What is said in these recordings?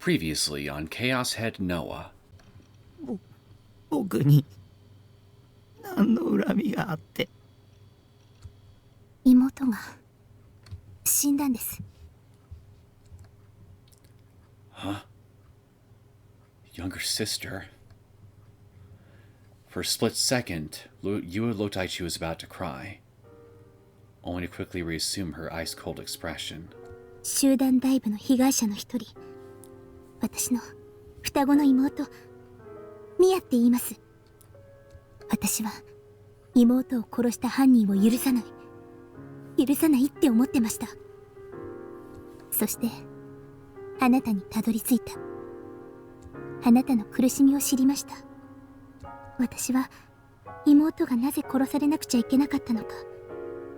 Previously on Chaos Head Noah. 僕に何の恨みがあって。妹が死んだんです。Huh? Younger sister? For a split second, Yua looked like she was about to cry, only to quickly reassume her ice-cold expression. 集団ダイブの被害者の一人、私の双子の妹、ミヤって言います。私は妹を殺した犯人を許さないって思ってました。そしてあなたにたどり着いた。あなたの苦しみを知りました。私は妹がなぜ殺されなくちゃいけなかったのか、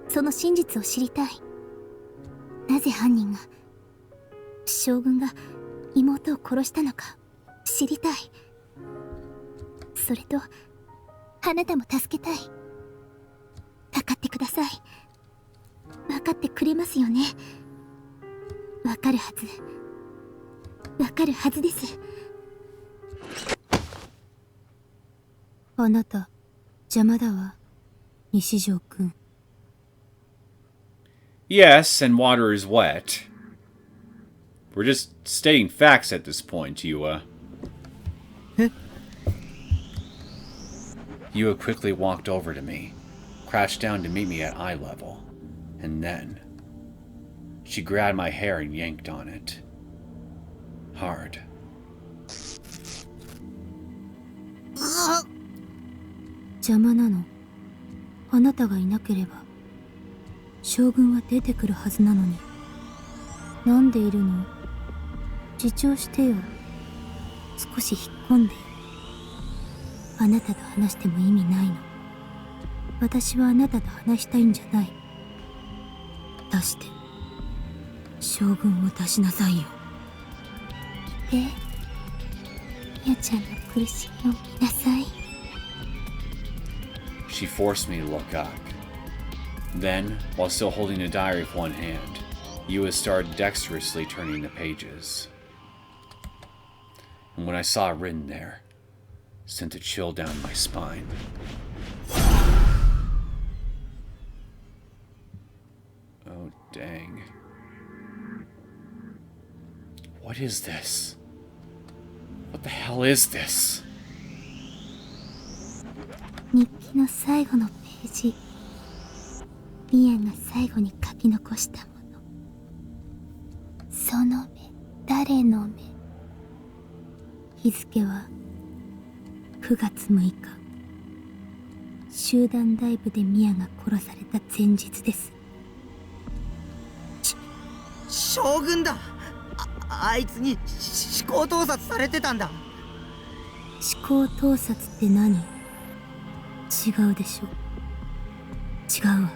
その真実を知りたい。なぜ犯人が、将軍が妹を殺したのか知りたい。それとあなたも助けたい。分かってください。分かってくれますよね。分かるはず。分かるはずです。あなた邪魔だわ、西条くん。Yes, and water is wet. We're just stating facts at this point, Yua. Yua quickly walked over to me, crouched down to meet me at eye level, and then she grabbed my hair and yanked on it. Hard. 邪魔なの。あなたがいなければ将軍は出てくるはずなのに。なんでいるの？自重してよ。少し引っ込んで。あなたと話しても意味ないの。私はあなたと話したいんじゃない。出して。将軍を出しなさいよ。来て。みやちゃんの苦しみを見なさい。She forced me to look up. Then, while still holding a diary with one hand, Yua started dexterously turning the pages. And when I saw it written there, it sent a chill down my spine. Oh, dang. What is this? What the hell is this? 日記の最後のページ。ミヤが最後に書き残したもの。その目、誰の目。日付は9月6日。集団ダイブでミヤが殺された前日です。将軍だ。あいつに思考盗撮されてたんだ。思考盗撮って何？違うでしょ。違うわ。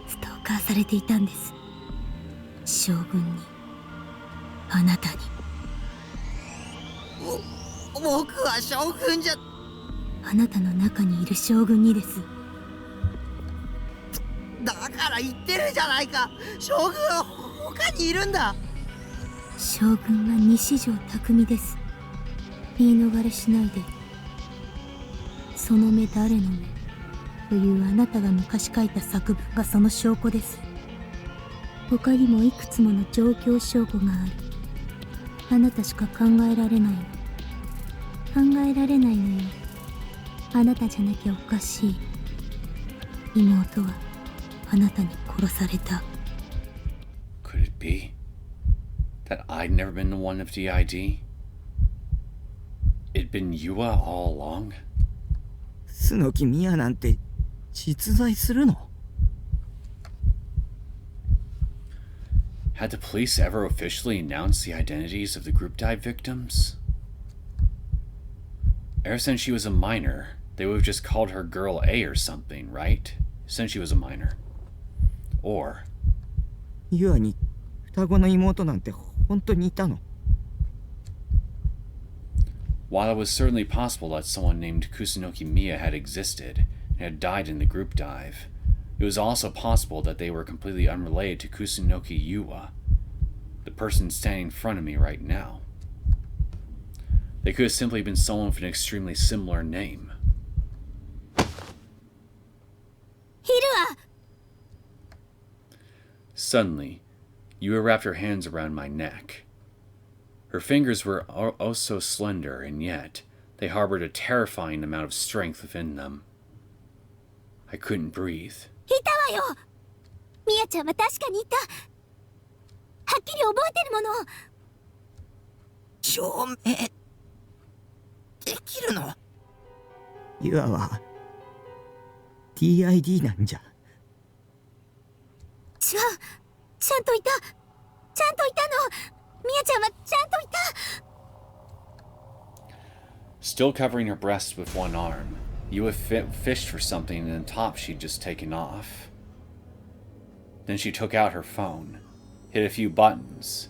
ストーカーされていたんです。将軍に、あなたに。僕は将軍じゃ。あなたの中にいる将軍にです。だから言ってるじゃないか。将軍は他にいるんだ。将軍は西条匠です。言い逃れしないで。その目誰の目というあなたが昔書いた作文がその証拠です。他にもいくつもの状況証拠がある。あなたしか考えられないの。考えられないのよ。あなたじゃなきゃおかしい。妹はあなたに殺された。Could it be that I'd never been the one of the ID? It'd been Yua all along? 楠木美也なんて実在するの？ Had the police ever officially announced the identities of the group dive victims? Ever since she was a minor, they would have just called her Girl A or something, right? Since she was a minor. Or... ユアに双子の妹なんて本当にいたの？ While it was certainly possible that someone named Kusunoki Miya had existed and had died in the group dive, it was also possible that they were completely unrelated to Kusunoki Yua, the person standing in front of me right now. They could have simply been someone with an extremely similar name. いるわ。 Suddenly, Yua wrapped her hands around my neck. Her fingers were oh so slender, and yet they harbored a terrifying amount of strength within them. I couldn't breathe. いたわよ。ミヤちゃんは確かにいた。はっきり覚えてるもの。証明できるの？ユアは TID なんじゃ。ちゃんといた。ちゃんといたの。ミヤちゃんはちゃんといた。 Still covering her breasts with one arm, Yua fished for something in the top she'd just taken off. Then she took out her phone, hit a few buttons,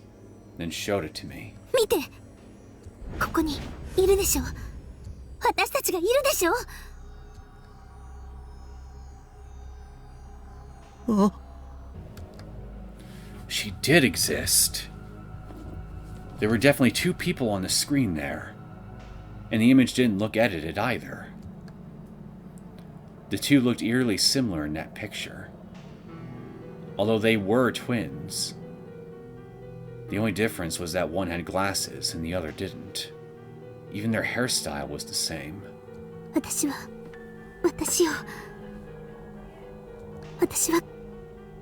then showed it to me. 見て。ここにいるでしょ。私たちがいるでしょ。あ、She did exist. There were definitely two people on the screen there, and the image didn't look edited either. The two looked eerily similar in that picture, although they were twins. The only difference was that one had glasses and the other didn't. Even their hairstyle was the same. 私は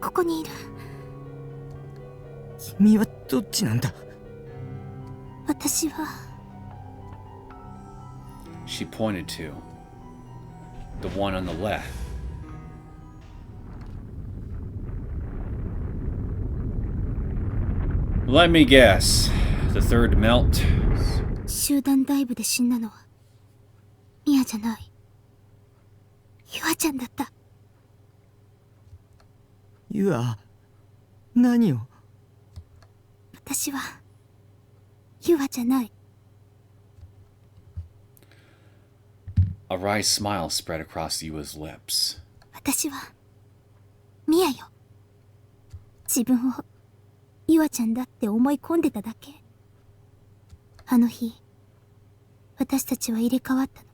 ここにいる。君はどっちなんだ？私は She pointed to the one on the left. Let me guess. The third melt. 集団ダイブで死んだのはミヤじゃない。ユアちゃんだった。ユア、何を？私はユアじゃない。 A wry smile spread across Yua's lips. 私はミヤよ。自分をユアちゃんだって思い込んでただけ。あの日私たちは入れ替わったの。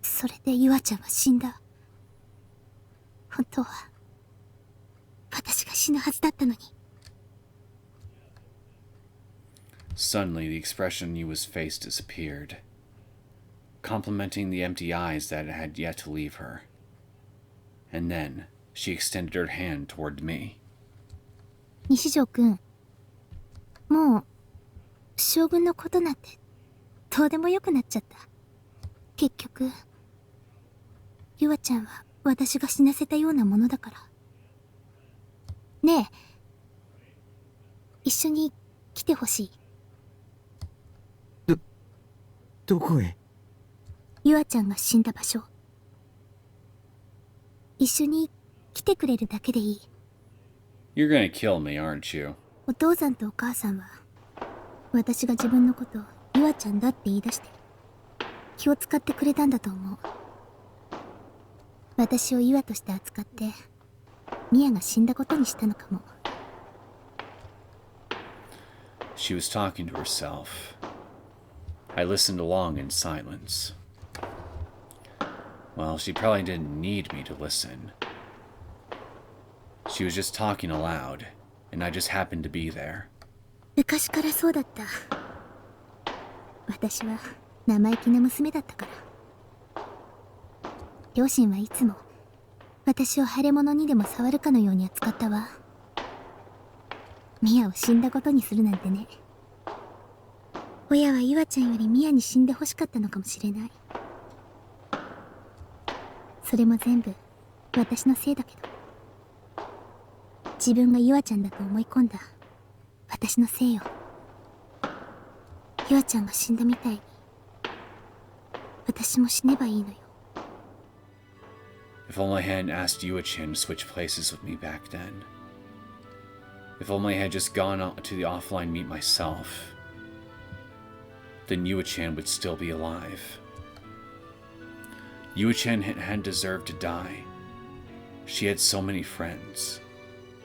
それでユアちゃんは死んだ。本当は私が死ぬはずだったのに。 Suddenly, the expression on Yua's face disappeared, complementing the empty eyes that had yet to leave her. And then, she extended her hand toward me. 西条くん、もう将軍のことなんてどうでもよくなっちゃった。結局ユアちゃんは私が死なせたようなものだから。ねえ、一緒に来てほしい。どこへ？ユアちゃんが死んだ場所。一緒に来てくれるだけでいい。 You're gonna kill me, aren't you? お父さんとお母さんは私が自分のことをユアちゃんだって言い出して気を使ってくれたんだと思う。私をユアとして扱ってミヤが死んだことにしたのかも。 She was talking to herself. I listened along in silence. Well, she probably didn't need me to listen. She was just talking aloud, and I just happened to be there. 昔からそうだった。私は生意気な娘だったから。両親はいつも私を腫れ物にでも触るかのように扱ったわ。ミヤを死んだことにするなんてね。親はユアちゃんよりミヤに死んでほしかったのかもしれない。それも全部私のせいだけど、自分がユアちゃんだと思い込んだ私のせいよ。ユアちゃんが死んだみたいに私も死ねばいいのよ。 If only I hadn't asked Yua-chan to switch places with me back then. If only I had just gone out to the offline meet myself. Then Yua-chan would still be alive. Yua-chan hadn't deserved to die. She had so many friends.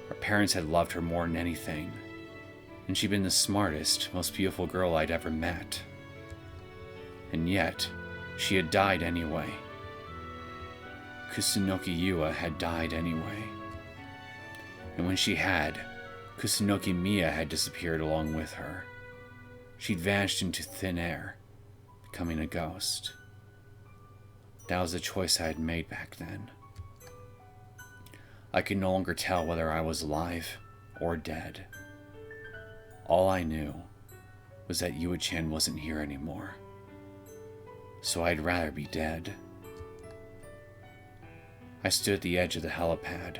Her parents had loved her more than anything. And she'd been the smartest, most beautiful girl I'd ever met. And yet, she had died anyway. Kusunoki Yua had died anyway. And when she had, Kusunoki Miya had disappeared along with her. She'd vanished into thin air, becoming a ghost. That was the choice I had made back then. I could no longer tell whether I was alive or dead. All I knew was that Yua-chan wasn't here anymore. So I'd rather be dead. I stood at the edge of the helipad,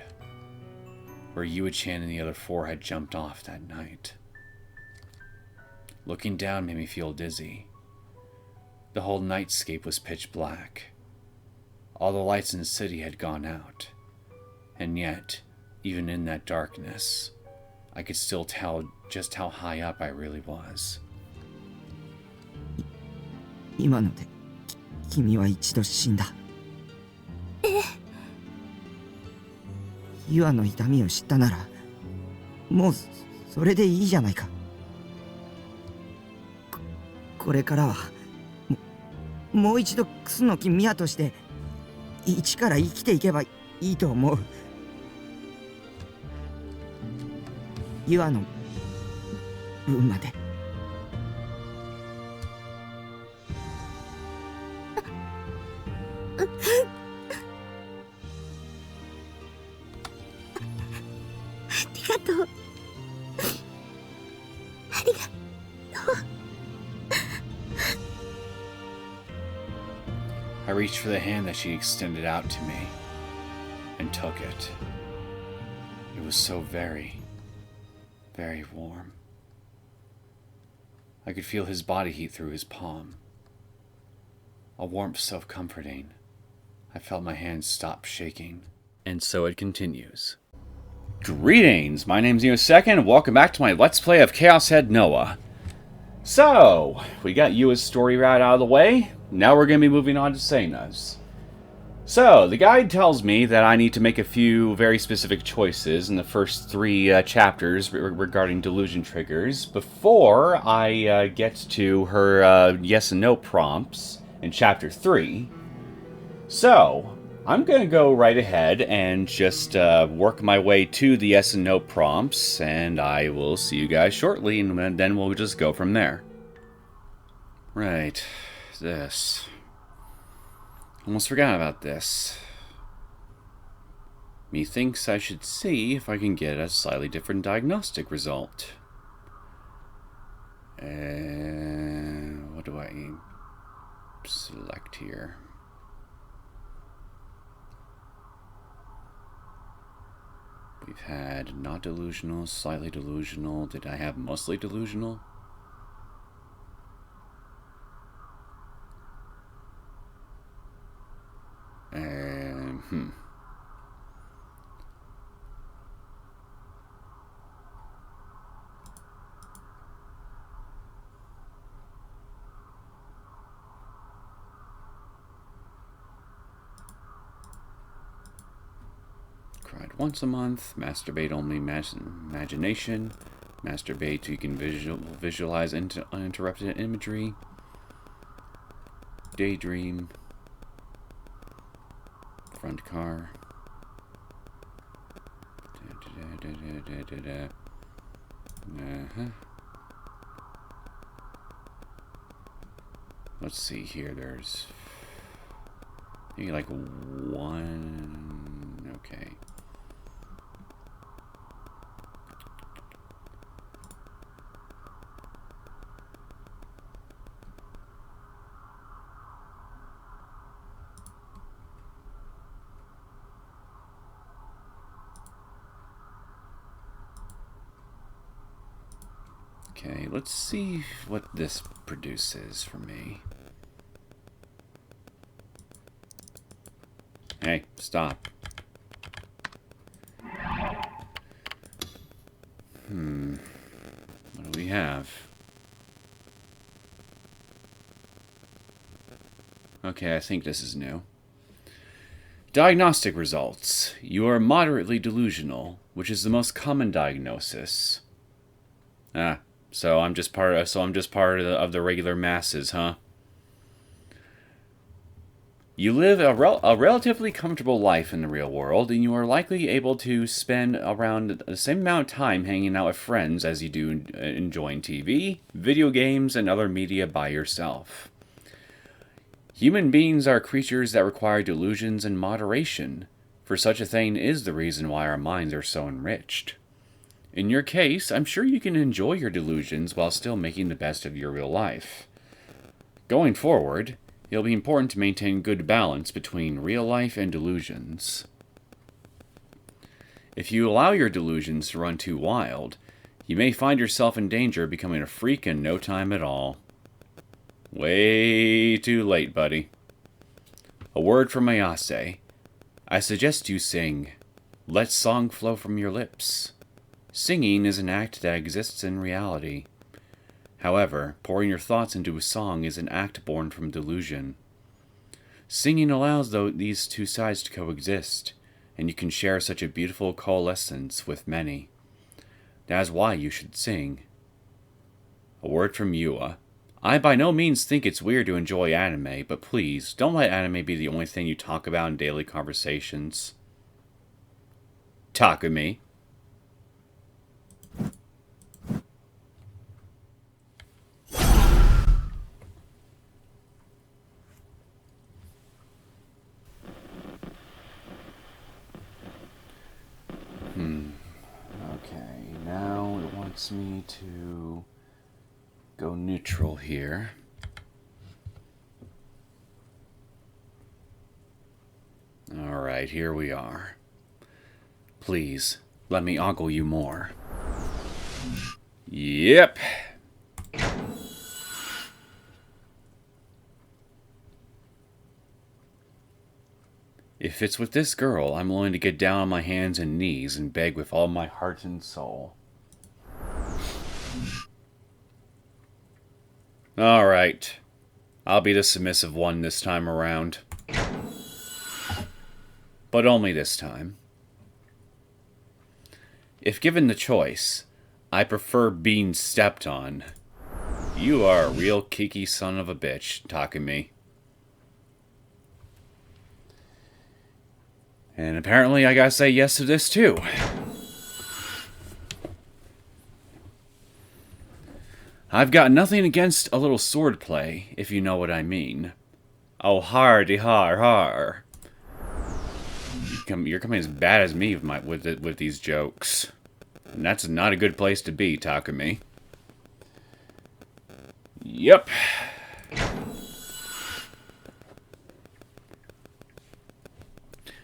where Yua-chan and the other four had jumped off that night. Looking down made me feel dizzy. The whole nightscape was pitch black. All the lights in the city had gone out. And yet, even in that darkness, I could still tell just how high up I really was. 今ので君は一度死んだ。ユアの痛みを知ったなら、もうそれでいいじゃないか。これからはもう一度楠木宮として一から生きていけばいいと思う。ユアの分まで。ありがとう。ありがとう。 I reached for the hand that she extended out to me, and took it. It was so very, very warm. I could feel his body heat through his palm. A warmth so comforting. I felt my hands stop shaking. And so it continues. Greetings! My name's Neosekken, and welcome back to my Let's Play of Chaos Head Noah. So, we got Yua's story right out of the way. Now we're going to be moving on to Sena's. So, the guide tells me that I need to make a few very specific choices in the first three chapters regarding delusion triggers before I get to her yes and no prompts in chapter 3. So, I'm going to go right ahead and just work my way to the yes and no prompts, and I will see you guys shortly, and then we'll just go from there. Right. This. Almost forgot about this. Methinks I should see if I can get a slightly different diagnostic result. What do I select here? We've had not delusional, slightly delusional. Did I have mostly delusional? Cried once a month. Masturbate only imagination. Masturbate so you can visualize uninterrupted imagery. Daydream. Front car. Let's see here. There's maybe like one. Okay. Okay, let's see what this produces for me. Hey, stop. What do we have? Okay, I think this is new. Diagnostic results. You are moderately delusional, which is the most common diagnosis. Ah, so I'm just part of the regular masses, huh? You live a relatively comfortable life in the real world, and you are likely able to spend around the same amount of time hanging out with friends as you do enjoying TV, video games, and other media by yourself. Human beings are creatures that require delusions and moderation, for such a thing is the reason why our minds are so enriched. In your case, I'm sure you can enjoy your delusions while still making the best of your real life. Going forward, it'll be important to maintain good balance between real life and delusions. If you allow your delusions to run too wild, you may find yourself in danger of becoming a freak in no time at all. Way too late, buddy. A word from Ayase. I suggest you sing, "Let song flow from your lips." Singing is an act that exists in reality. However, pouring your thoughts into a song is an act born from delusion. Singing allows these two sides to coexist, and you can share such a beautiful coalescence with many. That is why you should sing. A word from Yua. I by no means think it's weird to enjoy anime, but please, don't let anime be the only thing you talk about in daily conversations. Takumi. Okay, now it wants me to go neutral here. Alright, here we are. Please, let me ogle you more. Yep. If it's with this girl, I'm willing to get down on my hands and knees and beg with all my heart and soul. Alright. I'll be the submissive one this time around. But only this time. If given the choice, I prefer being stepped on. You are a real kiki son of a bitch, Takumi. And apparently I gotta say yes to this too. I've got nothing against a little swordplay, if you know what I mean. Oh, hardy har har. You're coming as bad as me with these jokes. And that's not a good place to be, Takumi. Yep.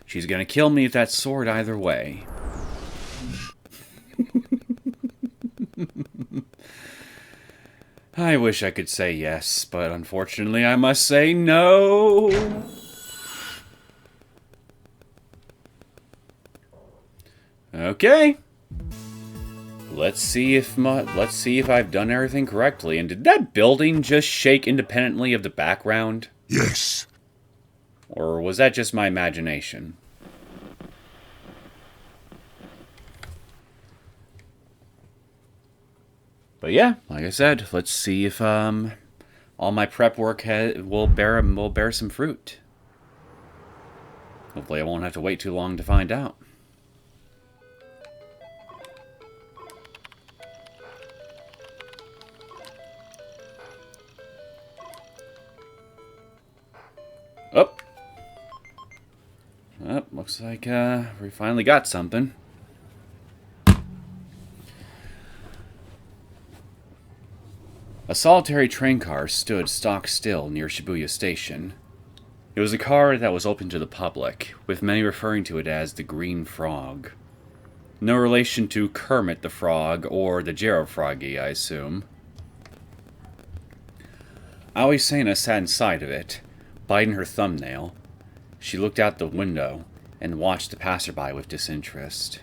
She's gonna kill me with that sword either way. I wish I could say yes, but unfortunately I must say no. Okay. Let's see if I've done everything correctly. And did that building just shake independently of the background? Yes. Or was that just my imagination? But yeah, like I said, let's see if all my prep work will bear some fruit. Hopefully I won't have to wait too long to find out. Oh. Oh, looks like we finally got something. A solitary train car stood stock still near Shibuya Station. It was a car that was open to the public, with many referring to it as the Green Frog. No relation to Kermit the Frog or the Jero Froggy, I assume. Aoi Sena sat inside of it, biting her thumbnail. She looked out the window and watched the passerby with disinterest.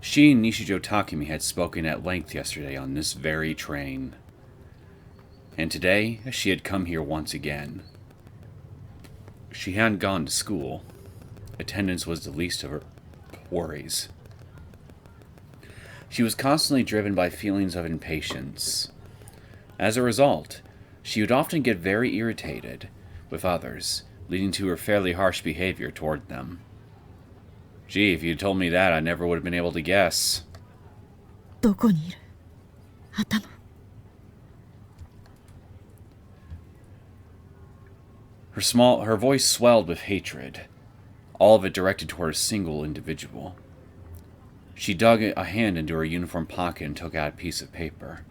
She and Nishijo Takumi had spoken at length yesterday on this very train. And today, she had come here once again. She hadn't gone to school. Attendance was the least of her worries. She was constantly driven by feelings of impatience. As a result, she would often get very irritated with others, leading to her fairly harsh behavior toward them. Gee, if you'd told me that, I never would have been able to guess. どこにいる頭 Her voice swelled with hatred, all of it directed toward a single individual. She dug a hand into her uniform pocket and took out a piece of paper.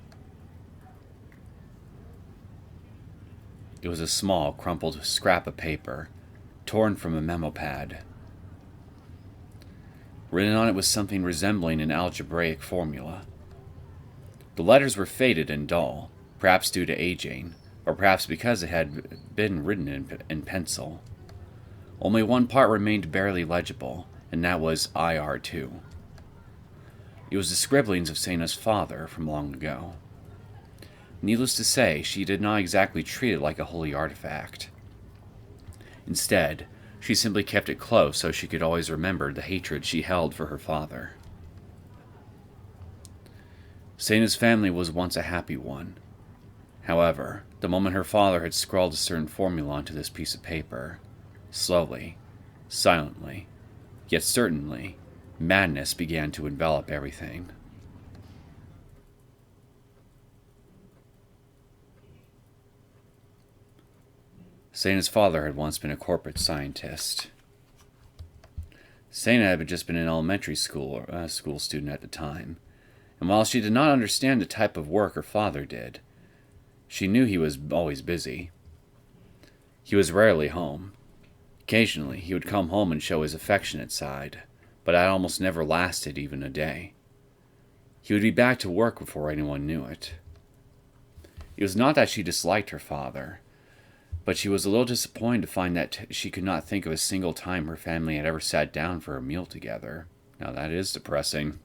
It was a small, crumpled scrap of paper, torn from a memo pad. Written on it was something resembling an algebraic formula. The letters were faded and dull, perhaps due to aging, or perhaps because it had been written in pencil. Only one part remained barely legible, and that was IR2. It was the scribblings of Sena's father from long ago. Needless to say, she did not exactly treat it like a holy artifact. Instead, she simply kept it close so she could always remember the hatred she held for her father. Sena's family was once a happy one. However, the moment her father had scrawled a certain formula onto this piece of paper, slowly, silently, yet certainly, madness began to envelop everything. Sena's father had once been a corporate scientist. Sena had just been an elementary school student at the time, and while she did not understand the type of work her father did, she knew he was always busy. He was rarely home. Occasionally, he would come home and show his affectionate side, but that almost never lasted even a day. He would be back to work before anyone knew it. It was not that she disliked her father, but she was a little disappointed to find that she could not think of a single time her family had ever sat down for a meal together. Now that is depressing.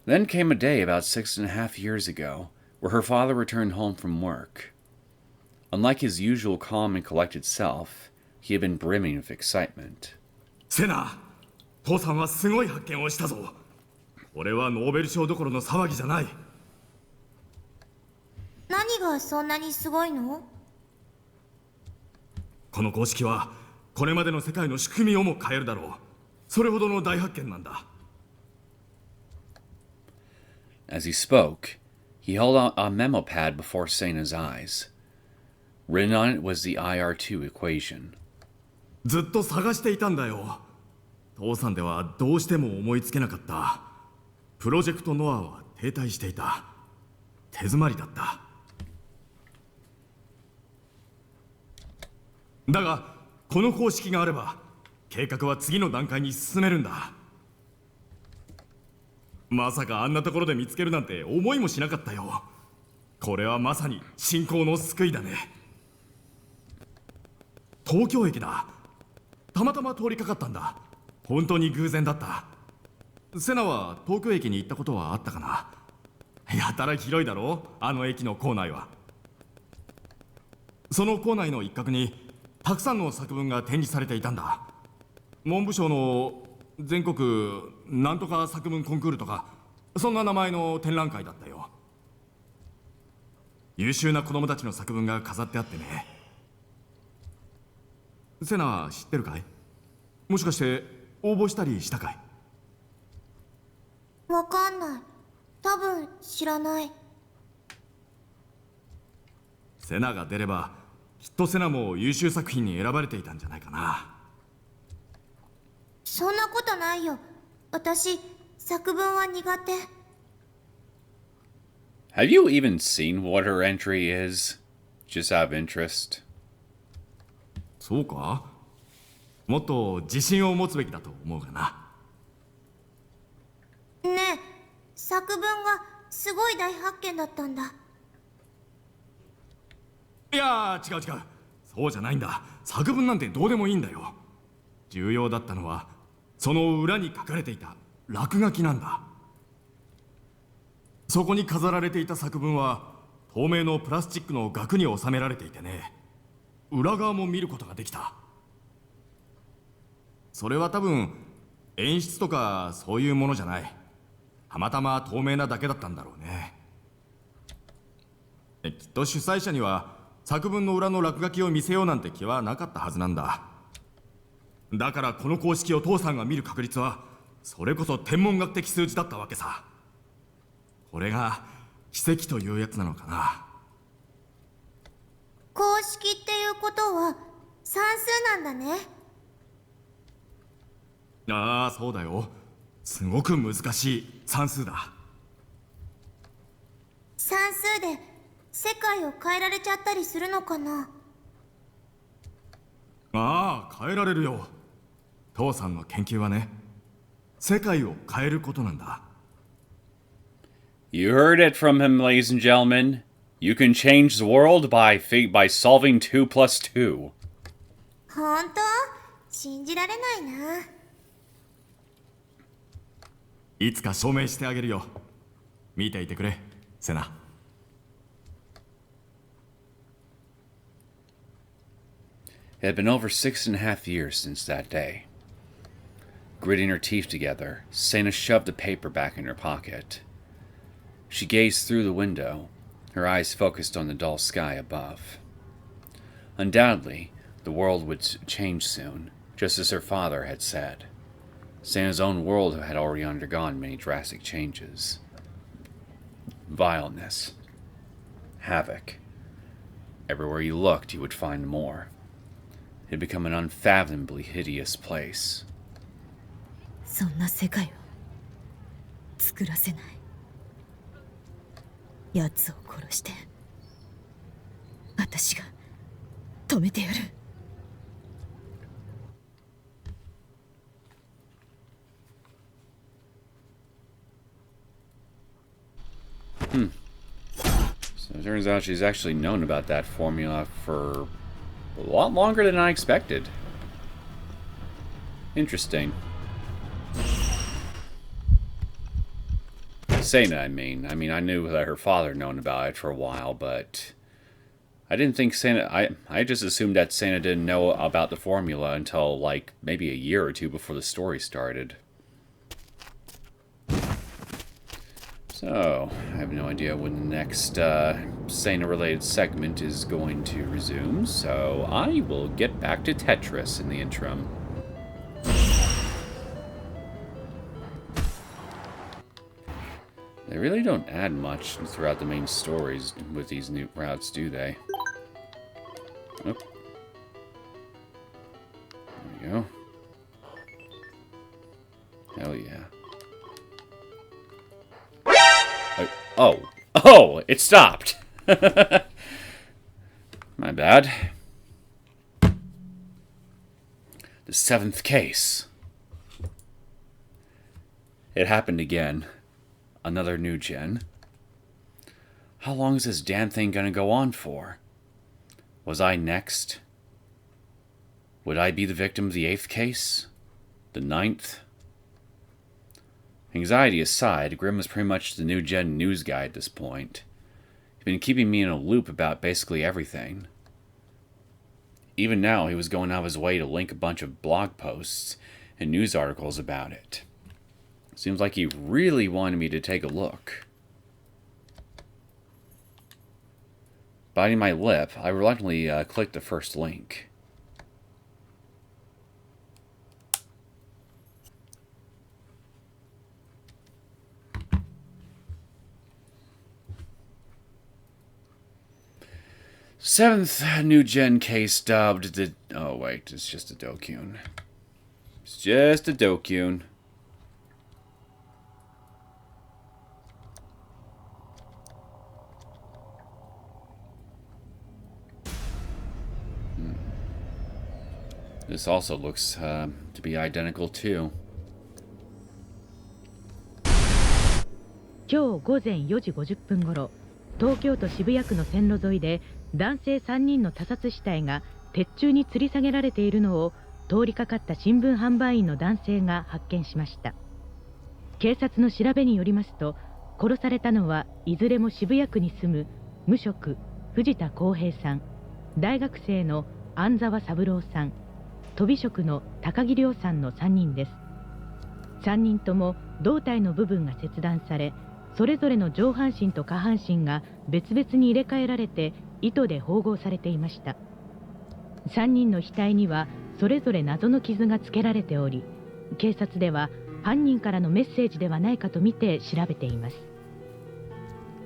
Then came a day about 6.5 years ago, where her father returned home from work. Unlike his usual calm and collected self, he had been brimming with excitement. Sena, 父さんはすごい発見をしたぞ。俺はノーベル賞どころの騒ぎじゃない。何がそんなにすごいの？この公式はこれまでの世界の仕組みをも変えるだろう。それほどの大発見なんだ。As he spoke, he held out a memo pad before Sena's eyes. Written on it was the IR2 equation. ずっと探していたんだよ。父さんではどうしても思いつけなかった。プロジェクトノアは停滞していた。手詰まりだった。だが、この方式があれば、計画は次の段階に進めるんだ。まさかあんなところで見つけるなんて思いもしなかったよ。これはまさに信仰の救いだね。東京駅だ。たまたま通りかかったんだ。本当に偶然だった。セナは東京駅に行ったことはあったかな。やたら広いだろう、あの駅の構内は。その構内の一角にたくさんの作文が展示されていたんだ。文部省の全国なんとか作文コンクールとか、そんな名前の展覧会だったよ。優秀な子供たちの作文が飾ってあってね。セナは知ってるかい？もしかして応募したりしたかい？わかんない。多分知らない。セナが出ればきっとセナも優秀作品に選ばれていたんじゃないかな。そんなことないよ。私、作文は苦手。Have you even seen what her entry is? Just out of interest. そうか？もっと自信を持つべきだと思うがな。ねえ、作文がすごい大発見だったんだ。いやー、違う。そうじゃないんだ。作文なんてどうでもいいんだよ。重要だったのはその裏に書かれていた落書きなんだ。そこに飾られていた作文は透明のプラスチックの額に収められていてね、裏側も見ることができた。それは多分演出とかそういうものじゃない。たまたま透明なだけだったんだろうね。きっと主催者には作文の裏の落書きを見せようなんて気はなかったはずなんだ。だからこの公式を父さんが見る確率はそれこそ天文学的数字だったわけさ。これが奇跡というやつなのかな。公式っていうことは算数なんだね。ああ、そうだよ。すごく難しい算数だ。算数で世界を変えられちゃったりするのかな。ああ、変えられるよ。父さんの研究はね、世界を変えることなんだ。You heard it from him, ladies and gentlemen. You can change the world by solving 2 plus 2. 本当？信じられないな。いつか証明してあげるよ。見ていてくれ、セナ。It had been over 6.5 years since that day. Gritting her teeth together, Sena shoved the paper back in her pocket. She gazed through the window, her eyes focused on the dull sky above. Undoubtedly, the world would change soon, just as her father had said. Sena's own world had already undergone many drastic changes. Vileness. Havoc. Everywhere you looked, you would find more. It had become an unfathomably hideous place. そんな世界を作らせない。奴を殺して私が止めてやる。So it turns out she's actually known about that formula for a lot longer than I expected. Interesting. Sena, I mean, I knew that her father had known about it for a while, but I didn't think Sena. I just assumed that Sena didn't know about the formula until like maybe a year or two before the story started. So I have no idea when the next Sena-related segment is going to resume. So I will get back to Tetris in the interim. They really don't add much throughout the main stories with these new routes, do they? Oh. There we go. Hell yeah. Oh, it stopped. My bad. The 7th case. It happened again. Another new gen. How long is this damn thing gonna go on for? Was I next? Would I be the victim of the 8th case? The 9th? Anxiety aside, Grimm was pretty much the new gen news guy at this point. He'd been keeping me in a loop about basically everything. Even now, he was going out of his way to link a bunch of blog posts and news articles about it. Seems like he really wanted me to take a look. Biting my lip, I reluctantly clicked the first link. Seventh new gen case dubbed the... Oh wait, it's just a Dokun. It's just a Dokun. This also looks to be identical too. 今日午前4時50分ごろ、東京都渋谷区の線路沿いで男性3人の他殺死体が鉄柱に吊り下げられているのを通りかかった新聞販売員の男性が発見しました。警察の調べによりますと、殺されたのはいずれも渋谷区に住む無職藤田康平さん、大学生の安沢三郎さん、とび職の高木亮さんの3人です。3人とも胴体の部分が切断され、それぞれの上半身と下半身が別々に入れ替えられて糸で縫合されていました。3人の額にはそれぞれ謎の傷がつけられており、警察では犯人からのメッセージではないかとみて調べています。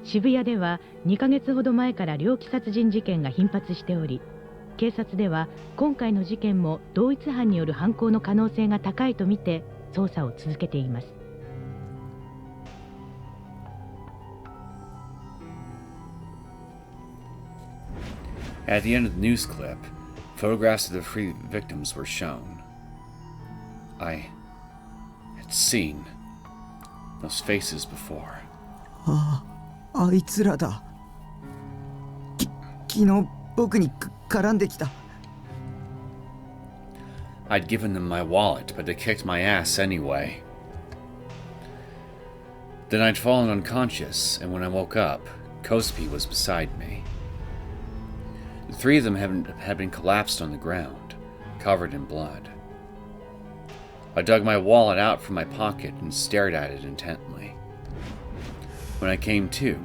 渋谷では2ヶ月ほど前から猟奇殺人事件が頻発しており、警察では今回の事件も同一犯による犯行の可能性が高いとみて捜査を続けています。At the end of the news clip, photographs of the three victims were shown. I had seen those faces before. あいつらだ。昨日僕に絡んできた。I'd given them my wallet, but they kicked my ass anyway. Then I'd fallen unconscious, and when I woke up, Kosuke was beside me. The three of them had been collapsed on the ground, covered in blood. I dug my wallet out from my pocket and stared at it intently. When I came to,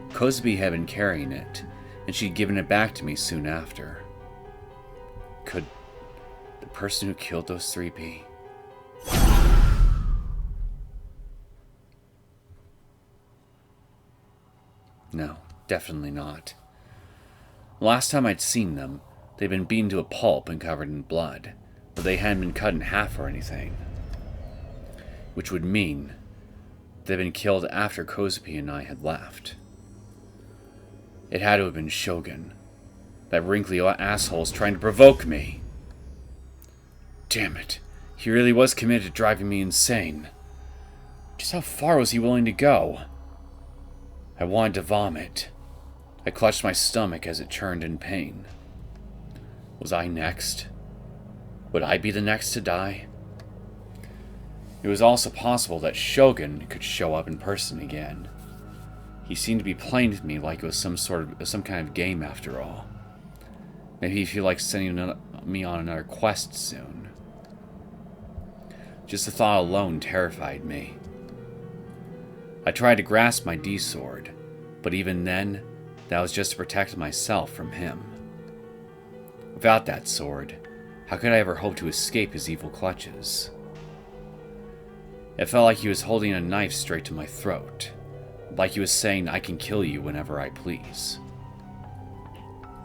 Kosuke had been carrying it, and she'd given it back to me soon after. Could the person who killed those three be? No, definitely not. Last time I'd seen them, they'd been beaten to a pulp and covered in blood, but they hadn't been cut in half or anything. Which would mean they'd been killed after Kosuke and I had left. It had to have been Shogun. That wrinkly asshole's trying to provoke me. Damn it. He really was committed to driving me insane. Just how far was he willing to go? I wanted to vomit. I clutched my stomach as it churned in pain. Was I next? Would I be the next to die? It was also possible that Shogun could show up in person again. He seemed to be playing with me like it was some kind of game after all. Maybe he'd feel like sending me on another quest soon. Just the thought alone terrified me. I tried to grasp my D-sword, but even then, that was just to protect myself from him. Without that sword, how could I ever hope to escape his evil clutches? It felt like he was holding a knife straight to my throat, like he was saying I can kill you whenever I please.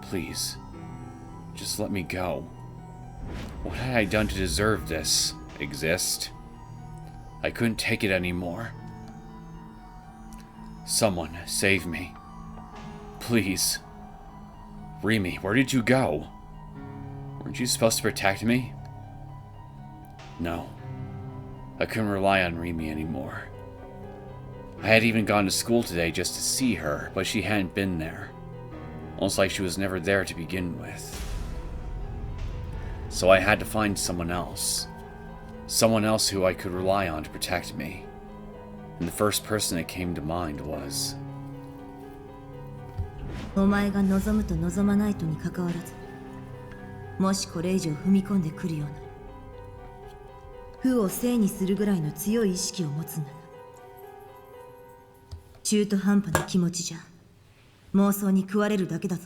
Please, just let me go. What had I done to deserve this? Exist? I couldn't take it anymore. Someone save me. Please. Rimi, where did you go? Weren't you supposed to protect me? No. I couldn't rely on Rimi anymore. I had even gone to school today just to see her, but she hadn't been there. Almost like she was never there to begin with. So I had to find someone else. Someone else who I could rely on to protect me. And the first person that came to mind was... お前が望むと望まないとに関わらず、もしこれ以上踏み込んでくるような負を正にするぐらいの強い意識を持つんだな。中途半端な気持ちじゃ妄想に食われるだけだぞ。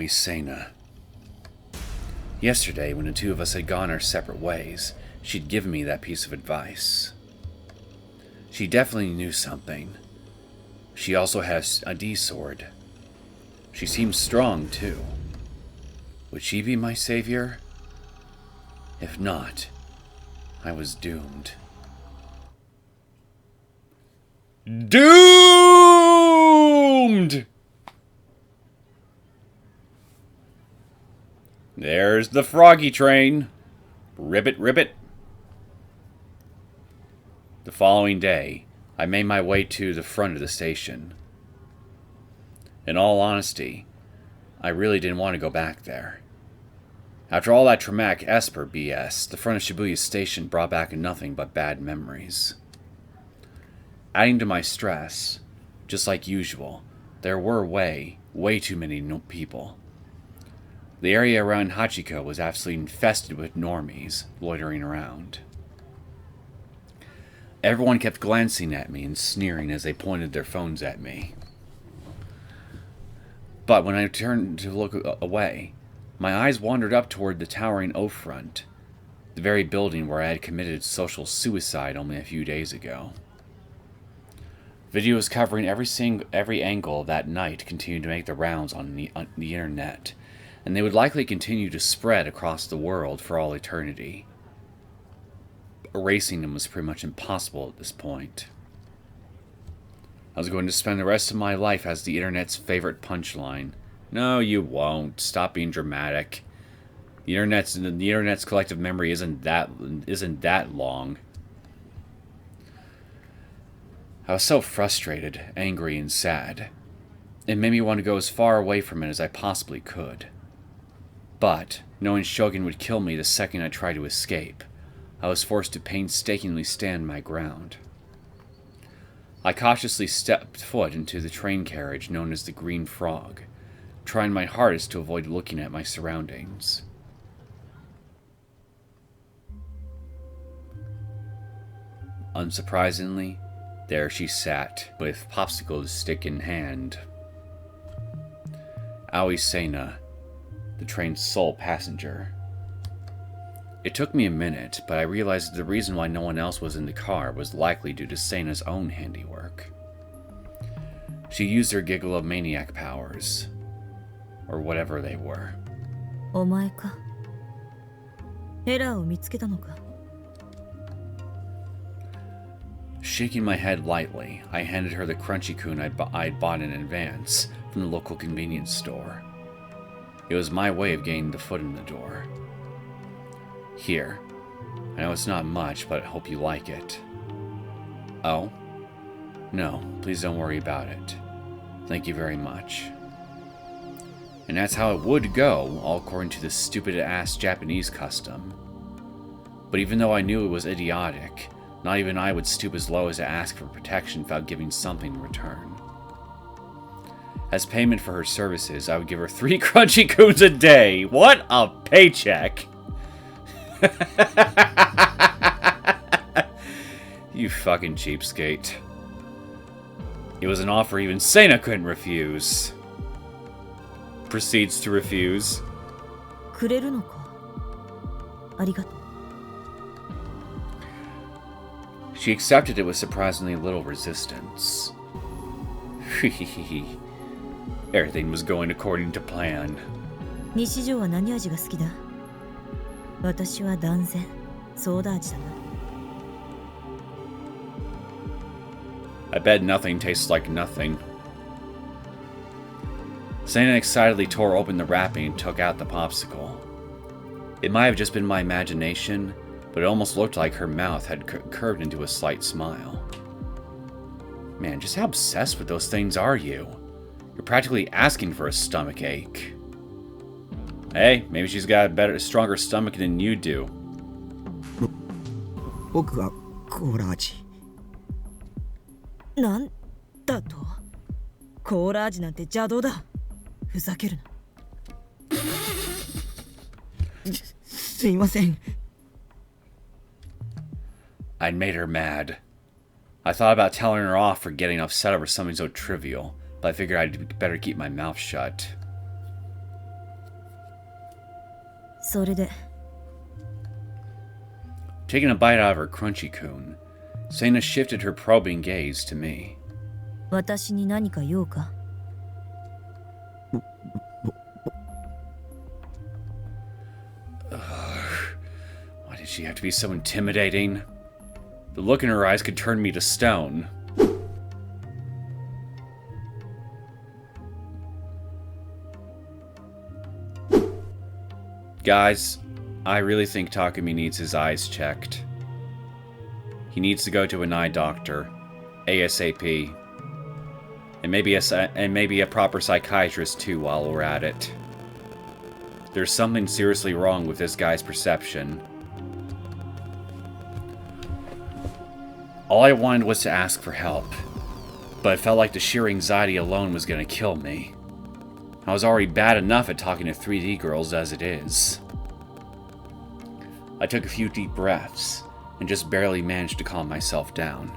Sena. Yesterday, when the two of us had gone our separate ways, she'd given me that piece of advice. She definitely knew something. She also has a D-sword. She seems strong, too. Would she be my savior? If not, I was doomed. Doomed! There's the froggy train. Ribbit, ribbit. The following day, I made my way to the front of the station. In all honesty, I really didn't want to go back there. After all that traumatic Esper BS, the front of Shibuya Station brought back nothing but bad memories. Adding to my stress, just like usual, there were way too many people. The area around Hachiko was absolutely infested with normies loitering around. Everyone kept glancing at me and sneering as they pointed their phones at me. But when I turned to look away, my eyes wandered up toward the towering O front, the very building where I had committed social suicide only a few days ago. Videos covering every angle of that night continued to make the rounds on the internet, and they would likely continue to spread across the world for all eternity. Erasing them was pretty much impossible at this point. I was going to spend the rest of my life as the internet's favorite punchline. No, you won't. Stop being dramatic. The internet's collective memory isn't that long. I was so frustrated, angry, and sad. It made me want to go as far away from it as I possibly could. But, knowing Shogun would kill me the second I tried to escape, I was forced to painstakingly stand my ground. I cautiously stepped foot into the train carriage known as the Green Frog, trying my hardest to avoid looking at my surroundings. Unsurprisingly, there she sat, with popsicle stick in hand. Sena, the train's sole passenger. It took me a minute, but I realized the reason why no one else was in the car was likely due to Sena's own handiwork. She used her gigglomaniac powers, or whatever they were. お前か。エラーを見つけたのか。 Shaking my head lightly, I handed her the Crunchy-kun I'd bought in advance from the local convenience store. It was my way of getting the foot in the door. Here. I know it's not much, but I hope you like it. Oh? No, please don't worry about it. Thank you very much. And that's how it would go, all according to this stupid-ass Japanese custom. But even though I knew it was idiotic, not even I would stoop as low as to ask for protection without giving something in return. As payment for her services, I would give her 3 Crunchy-kuns a day! What a paycheck! You fucking cheapskate. It was an offer even Sena couldn't refuse. Proceeds to refuse. くれるのか。ありがとう。 She accepted it with surprisingly little resistance. Everything was going according to plan. 日常は何味が好きだ。私は断然ソーダ味だな。 I bet nothing tastes like nothing. Sena excitedly tore open the wrapping and took out the popsicle. It might have just been my imagination, but it almost looked like her mouth had curved into a slight smile. Man, just how obsessed with those things are you? You're practically asking for a stomach ache. Hey, maybe she's got a stronger stomach than you do. 僕はコーラ味。なんだと。コーラ味なんて邪道だ。ふざけるな。すいません。 I'd made her mad. I thought about telling her off for getting upset over something so trivial, but I figured I'd better keep my mouth shut. それで。 Taking a bite out of her Crunchy-kun, Sena shifted her probing gaze to me. 私に何か用か。 Why did she have to be so intimidating? The look in her eyes could turn me to stone. Guys, I really think Takumi needs his eyes checked. He needs to go to an eye doctor, ASAP. And maybe a proper psychiatrist too while we're at it. There's something seriously wrong with this guy's perception. All I wanted was to ask for help, but it felt like the sheer anxiety alone was going to kill me. I was already bad enough at talking to 3D girls as it is. I took a few deep breaths and just barely managed to calm myself down.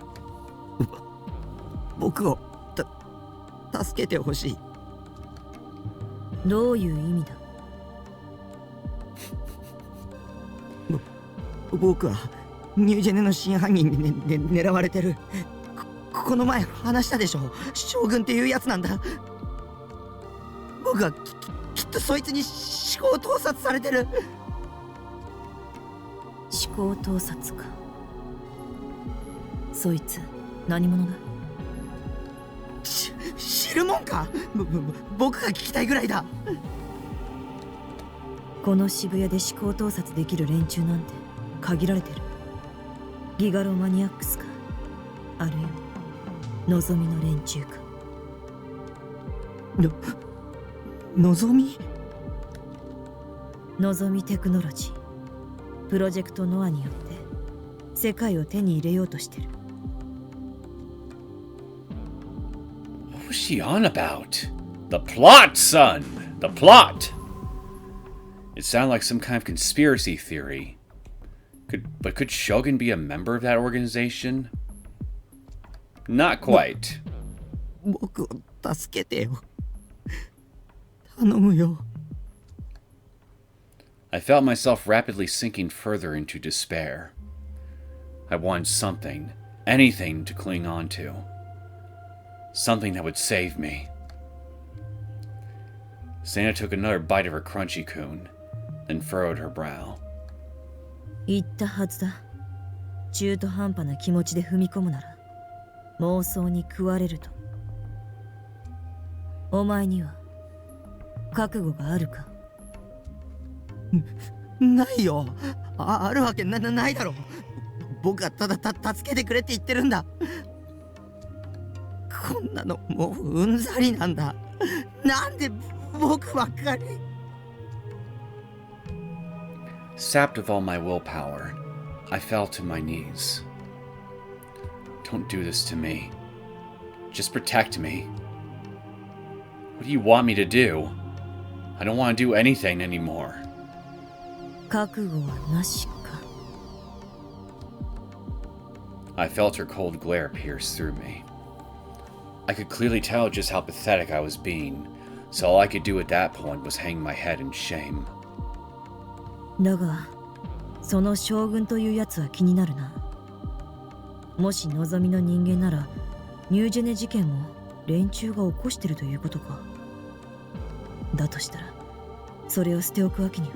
僕を助けてほしい。どういう意味だ？僕はニュージェネの真犯人に、狙われてる。この前話したでしょ。将軍っていうやつなんだ。僕はきっとそいつに思考盗撮されてる。思考盗撮か。そいつ何者だ？知るもんか。僕が聞きたいぐらいだ。この渋谷で思考盗撮できる連中なんて限られてる。ギガロマニアックスか、あるいはのぞみの連中か。のぞみ？のぞみテクノロジー、プロジェクトノアによって世界を手に入れようとしてる。What was she on about? The plot, son! The plot! It sounded like some kind of conspiracy theory. But could Shogun be a member of that organization? Not quite. 僕を助けてよ。頼むよ。I felt myself rapidly sinking further into despair. I wanted something, anything to cling on to. Something that would save me. Sena took another bite of her crunchy coon, then furrowed her brow. 言ったはずだ。中途半端な気持ちで踏み込むなら妄想に食われると。お前には覚悟があるか？ないよ。あるわけないだろ。僕はただ助けてくれって言ってるんだ。こんなのもううんざりなんだ。なんで僕ばっかり。Sapped of all my willpower, I fell to my knees. Don't do this to me. Just protect me. What do you want me to do? I don't want to do anything anymore. 覚悟はなしか。I felt her cold glare pierce through me. I could clearly tell just how pathetic I was being, so all I could do at that point was hang my head in shame. だが、その将軍というやつは気になるな。もし望みの人間なら、ニュージェネ事件も連中が起こしてるということか。だとしたら、それを捨ておくわけには。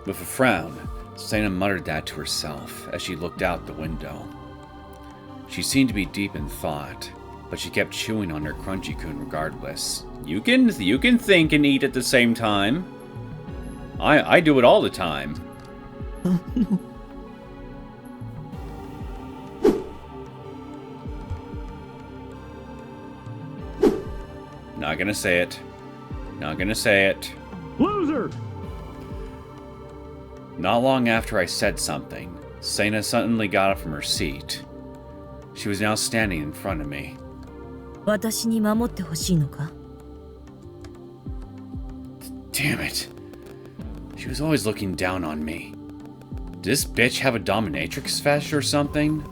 With a frown, Sena muttered that to herself as she looked out the window. She seemed to be deep in thought, but she kept chewing on her crunchy coon regardless. You can think and eat at the same time. I do it all the time. Not gonna say it. Not gonna say it. Loser! Not long after I said something, Sena suddenly got up from her seat. She was now standing in front of me. 私に守ってほしいのか？ Damn it. She was always looking down on me. Does this bitch have a dominatrix fetish or something?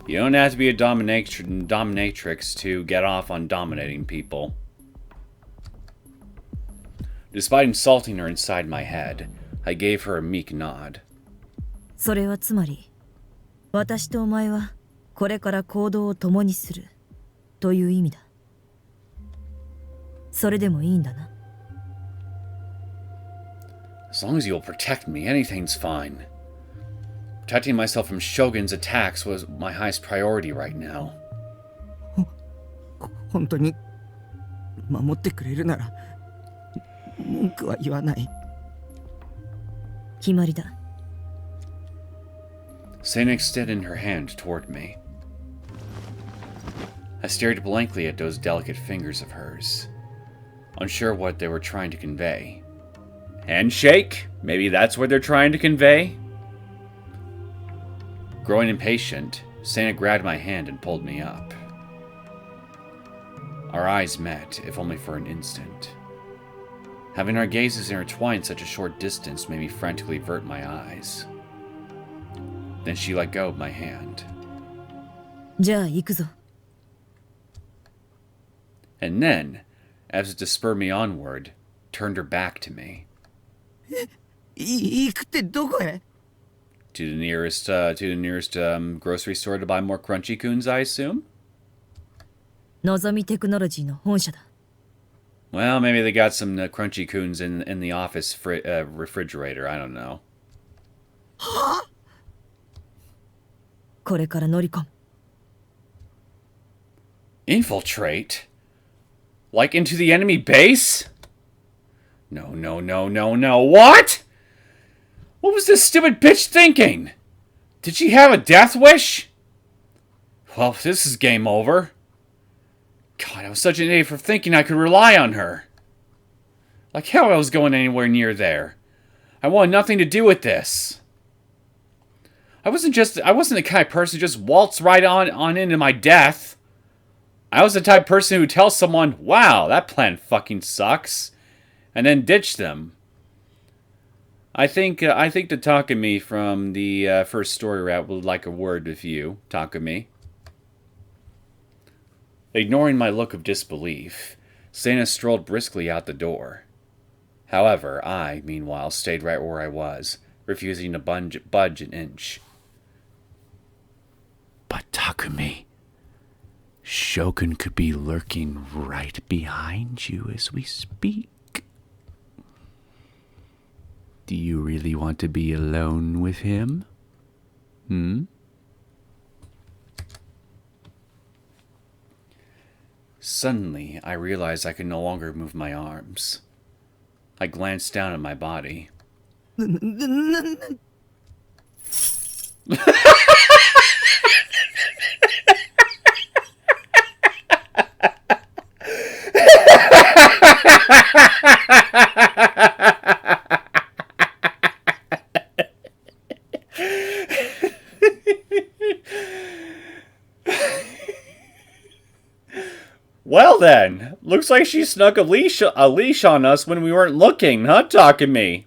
You don't have to be a dominatrix to get off on dominating people. Despite insulting her inside my head, I gave her a meek nod. それはつまり、私とお前はこれから行動を共にするという意味だ。それでもいいんだな。As long as you'll protect me, anything's fine. Protecting myself from Shogun's attacks was my highest priority right now. 本当に守ってくれるなら文句は言わない。決まりだ。Sena extended her hand toward me. I stared blankly at those delicate fingers of hers, unsure what they were trying to convey. Handshake? Maybe that's what they're trying to convey? Growing impatient, Sena grabbed my hand and pulled me up. Our eyes met, if only for an instant. Having our gazes intertwined such a short distance made me frantically avert my eyes. Then she let go of my hand. じゃあ行くぞ。 And then, as if to spur me onward, turned her back to me. 行くってどこへ？ To the nearest grocery store to buy more crunchy coons, I assume? のぞみテクノロジーの本社だ。 Well, maybe they got some crunchy coons in the office refrigerator. I don't know. これから乗り込む。 Infiltrate? Like into the enemy base? No, no, no, no, no. What? What was this stupid bitch thinking? Did she have a death wish? Well, this is game over. God, I was such an idiot for thinking I could rely on her. Like how I was going anywhere near there. I wanted nothing to do with this. I wasn't the kind of person who just waltz right on into my death. I was the type of person who tells someone, wow, that plan fucking sucks, and then ditch them. I think the Takumi from the first story route would like a word with you, Takumi. Ignoring my look of disbelief, Sena strolled briskly out the door. However, I, meanwhile, stayed right where I was, refusing to budge an inch. But Takumi, Shogun could be lurking right behind you as we speak. Do you really want to be alone with him? Suddenly, I realized I could no longer move my arms. I glanced down at my body. Well then, looks like she snuck a leash on us when we weren't looking, huh, Takumi?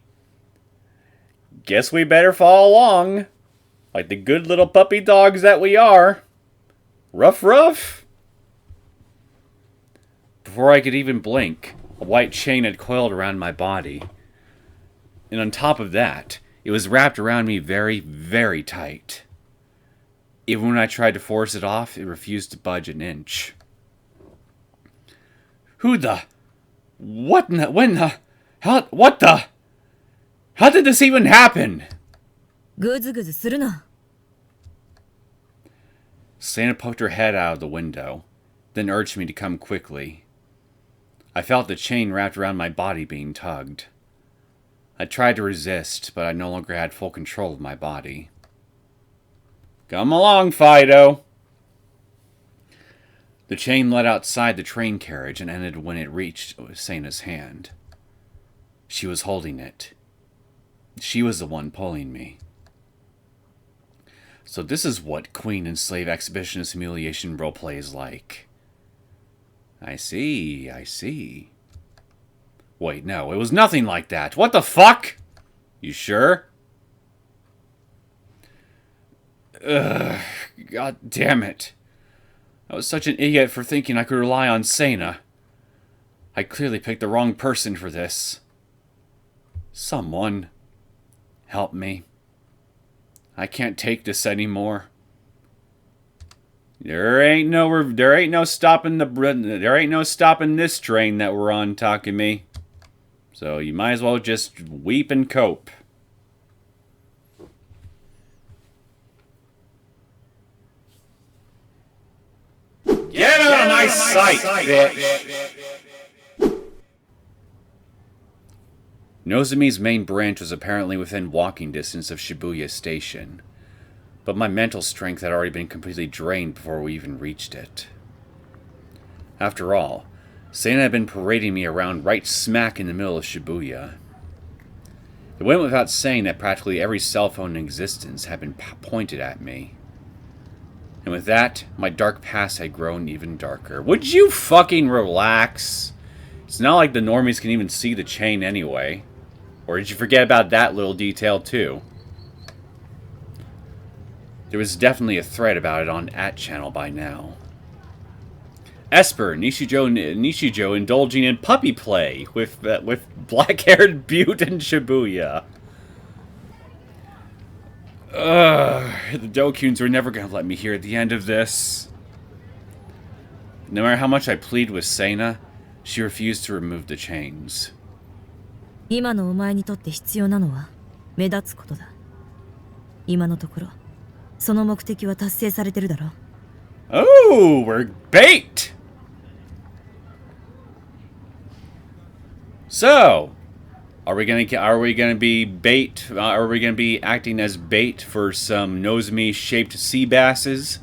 Guess we better follow along, like the good little puppy dogs that we are. Ruff, ruff. Before I could even blink, a white chain had coiled around my body. And on top of that, it was wrapped around me very, very tight. Even when I tried to force it off, it refused to budge an inch. What how did this even happen? ぐずぐずするな。 Sena poked her head out of the window, then urged me to come quickly. I felt the chain wrapped around my body being tugged. I tried to resist, but I no longer had full control of my body. Come along, Fido. The chain led outside the train carriage and ended when it reached Sena's hand. She was holding it. She was the one pulling me. So this is what Queen and Slave Exhibitionist Humiliation roleplay is like. I see, I see. Wait, no, it was nothing like that. What the fuck? You sure? Ugh, god damn it. I was such an idiot for thinking I could rely on Sena. I clearly picked the wrong person for this. Someone, help me. I can't take this anymore. There ain't no stopping this train that we're on, Takumi. So you might as well just weep and cope. Get out of my sight, bitch! Nozomi's main branch was apparently within walking distance of Shibuya Station, but my mental strength had already been completely drained before we even reached it. After all, Sena had been parading me around right smack in the middle of Shibuya. It went without saying that practically every cell phone in existence had been pointed at me. And with that, my dark past had grown even darker. Would you fucking relax? It's not like the normies can even see the chain anyway. Or did you forget about that little detail too? There was definitely a thread about it on @channel by now. Esper, Nishijo indulging in puppy play with black-haired Butte and Shibuya. The Dokuns were never gonna let me hear the end of this. No matter how much I plead with Sena, she refused to remove the chains. 今のお前にとって必要なのは目立つことだ。今のところその目的は達成されてるだろ。Oh, we're bait! So, are we gonna be bait? Are we gonna be acting as bait for some NOZOMI shaped sea basses?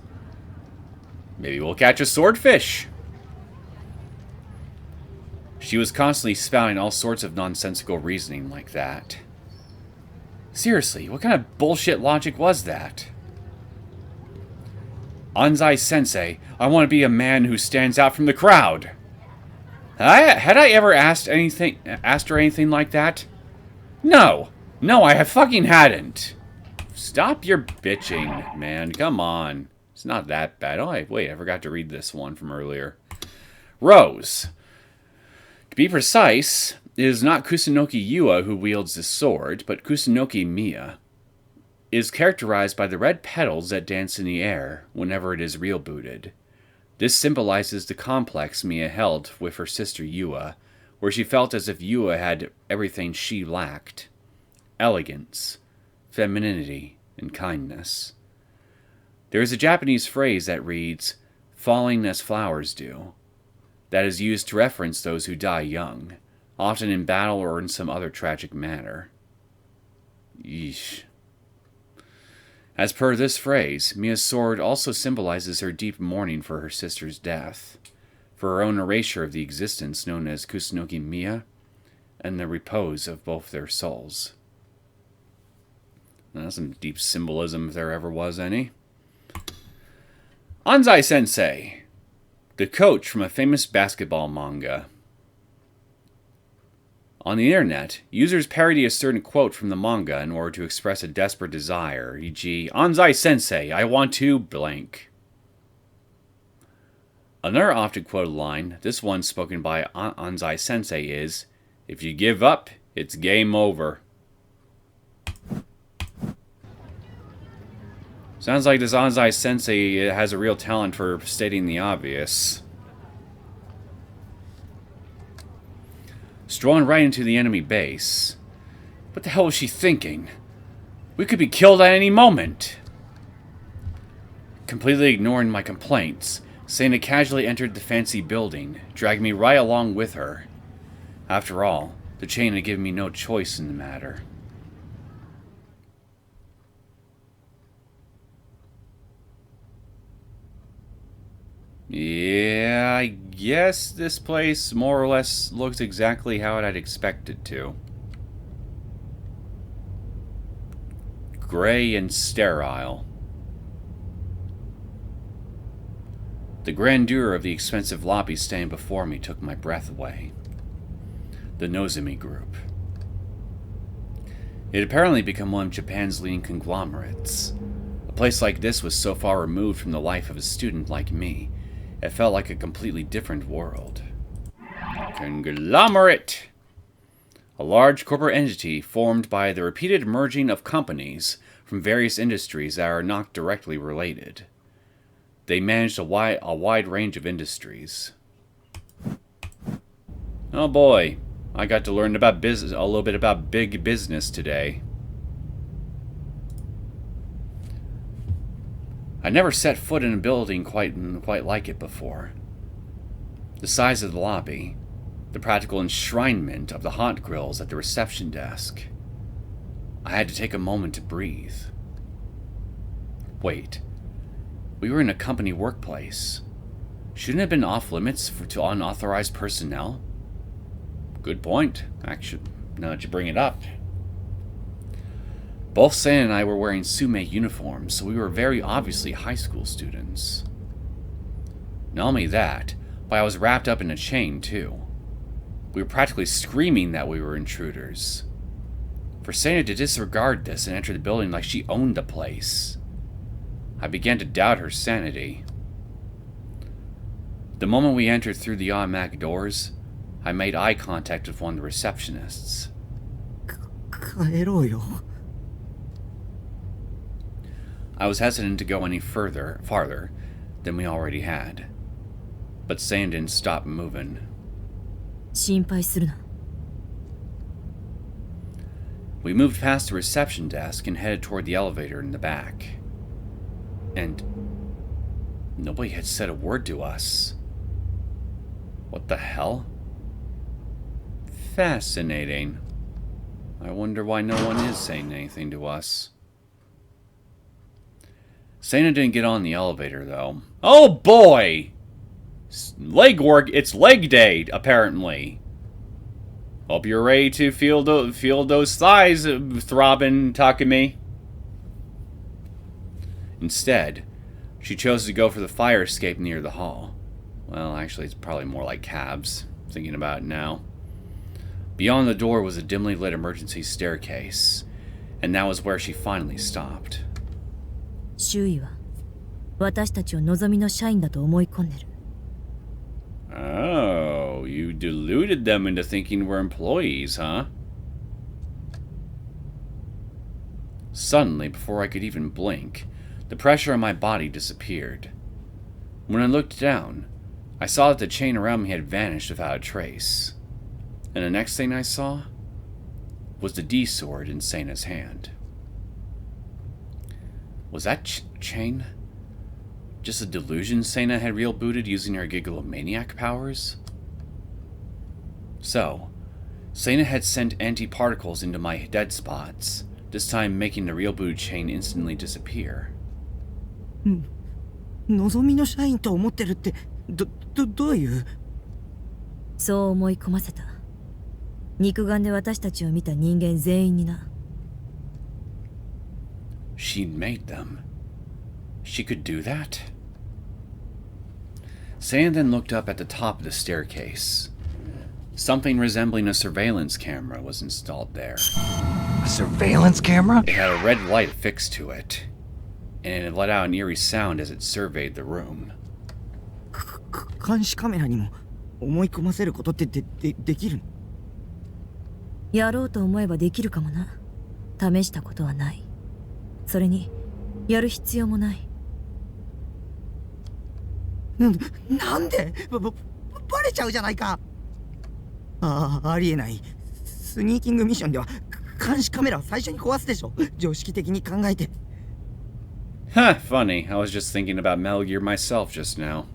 Maybe we'll catch a swordfish. She was constantly spouting all sorts of nonsensical reasoning like that. Seriously, what kind of bullshit logic was that? Anzai-sensei, I want to be a man who stands out from the crowd. Had I ever asked her anything like that? No, I fucking hadn't. Stop your bitching, man. Come on, it's not that bad. Oh, wait, I forgot to read this one from earlier. Rose. To be precise, it is not Kusunoki Yua who wields this sword, but Kusunoki Miya. It is characterized by the red petals that dance in the air whenever it is reel-booted. This symbolizes the complex Miya held with her sister Yua, where she felt as if Yua had everything she lacked. Elegance, femininity, and kindness. There is a Japanese phrase that reads, "falling as flowers do," that is used to reference those who die young, often in battle or in some other tragic manner. Yeesh. As per this phrase, Mia's sword also symbolizes her deep mourning for her sister's death, for her own erasure of the existence known as Kusunoki Miya, and the repose of both their souls. That's some deep symbolism if there ever was any. Anzai-sensei, the coach from a famous basketball manga. On the internet, users parody a certain quote from the manga in order to express a desperate desire, e.g., Anzai-sensei, I want to blank. Another often quoted line, this one spoken by Anzai-sensei, is, if you give up, it's game over. Sounds like this Anzai-sensei has a real talent for stating the obvious. Strolling right into the enemy base. What the hell was she thinking? We could be killed at any moment. Completely ignoring my complaints, Sena casually entered the fancy building, dragging me right along with her. After all, the chain had given me no choice in the matter. Yeah, I guess this place more or less looks exactly how I'd expect it to. Gray and sterile. The grandeur of the expensive lobby standing before me took my breath away. The NOZOMI Group. It had apparently become one of Japan's leading conglomerates. A place like this was so far removed from the life of a student like me. It felt like a completely different world. Conglomerate! A large corporate entity formed by the repeated merging of companies from various industries that are not directly related. They managed a wide range of industries. Oh boy, I got to learn about a little bit about big business today. I never set foot in a building quite like it before. The size of the lobby, the practical enshrinement of the hot grills at the reception desk. I had to take a moment to breathe. Wait, we were in a company workplace. Shouldn't it have been off limits to unauthorized personnel? Good point, actually, now that you bring it up. Both Sena and I were wearing sume uniforms, so we were very obviously high school students. Not only that, but I was wrapped up in a chain too. We were practically screaming that we were intruders. For Sena to disregard this and enter the building like she owned the place, I began to doubt her sanity. The moment we entered through the automatic doors, I made eye contact with one of the receptionists. 帰ろうよ。 I was hesitant to go any farther than we already had. But Sena didn't stop moving. 心配するな。 We moved past the reception desk and headed toward the elevator in the back. And nobody had said a word to us. What the hell? Fascinating. I wonder why no one is saying anything to us. Sena didn't get on the elevator, though. Oh boy! Leg work. It's leg day, apparently. Hope you're ready to feel those thighs throbbing, Takumi. Instead, she chose to go for the fire escape near the hall. Well, actually, it's probably more like cabs, thinking about it now. Beyond the door was a dimly lit emergency staircase, and that was where she finally stopped. 周囲は私たちをのぞみの社員だと思い込んでる。 Oh, you deluded them into thinking we're employees, huh? Suddenly, before I could even blink, the pressure on my body disappeared. When I looked down, I saw that the chain around me had vanished without a trace. And the next thing I saw was the D-sword in Sena's hand. Was that chain just a delusion Sena had real-booted using her gigalomaniac powers? So, Sena had sent anti-particles into my dead spots, this time making the real-booted chain instantly disappear. のぞみの社員と思ってるってどういう。そう思い込ませた。肉眼で私たちを見た人間全員にな。She'd made them. She could do that? Sena then looked up at the top of the staircase. Something resembling a surveillance camera was installed there. A surveillance camera? It had a red light affixed to it, and it let out an eerie sound as it surveyed the room. 監視カメラにも思い込ませることってできるの？やろうと思えばできるかもな。試したことはない。それにやる必要もない。なんでバレちゃうじゃないか。ありえない。スニーキングミッションでは監視カメラを最初に壊すでしょ。常識的に考えて。Huh, funny. I was just thinking about Metal Gear myself just now.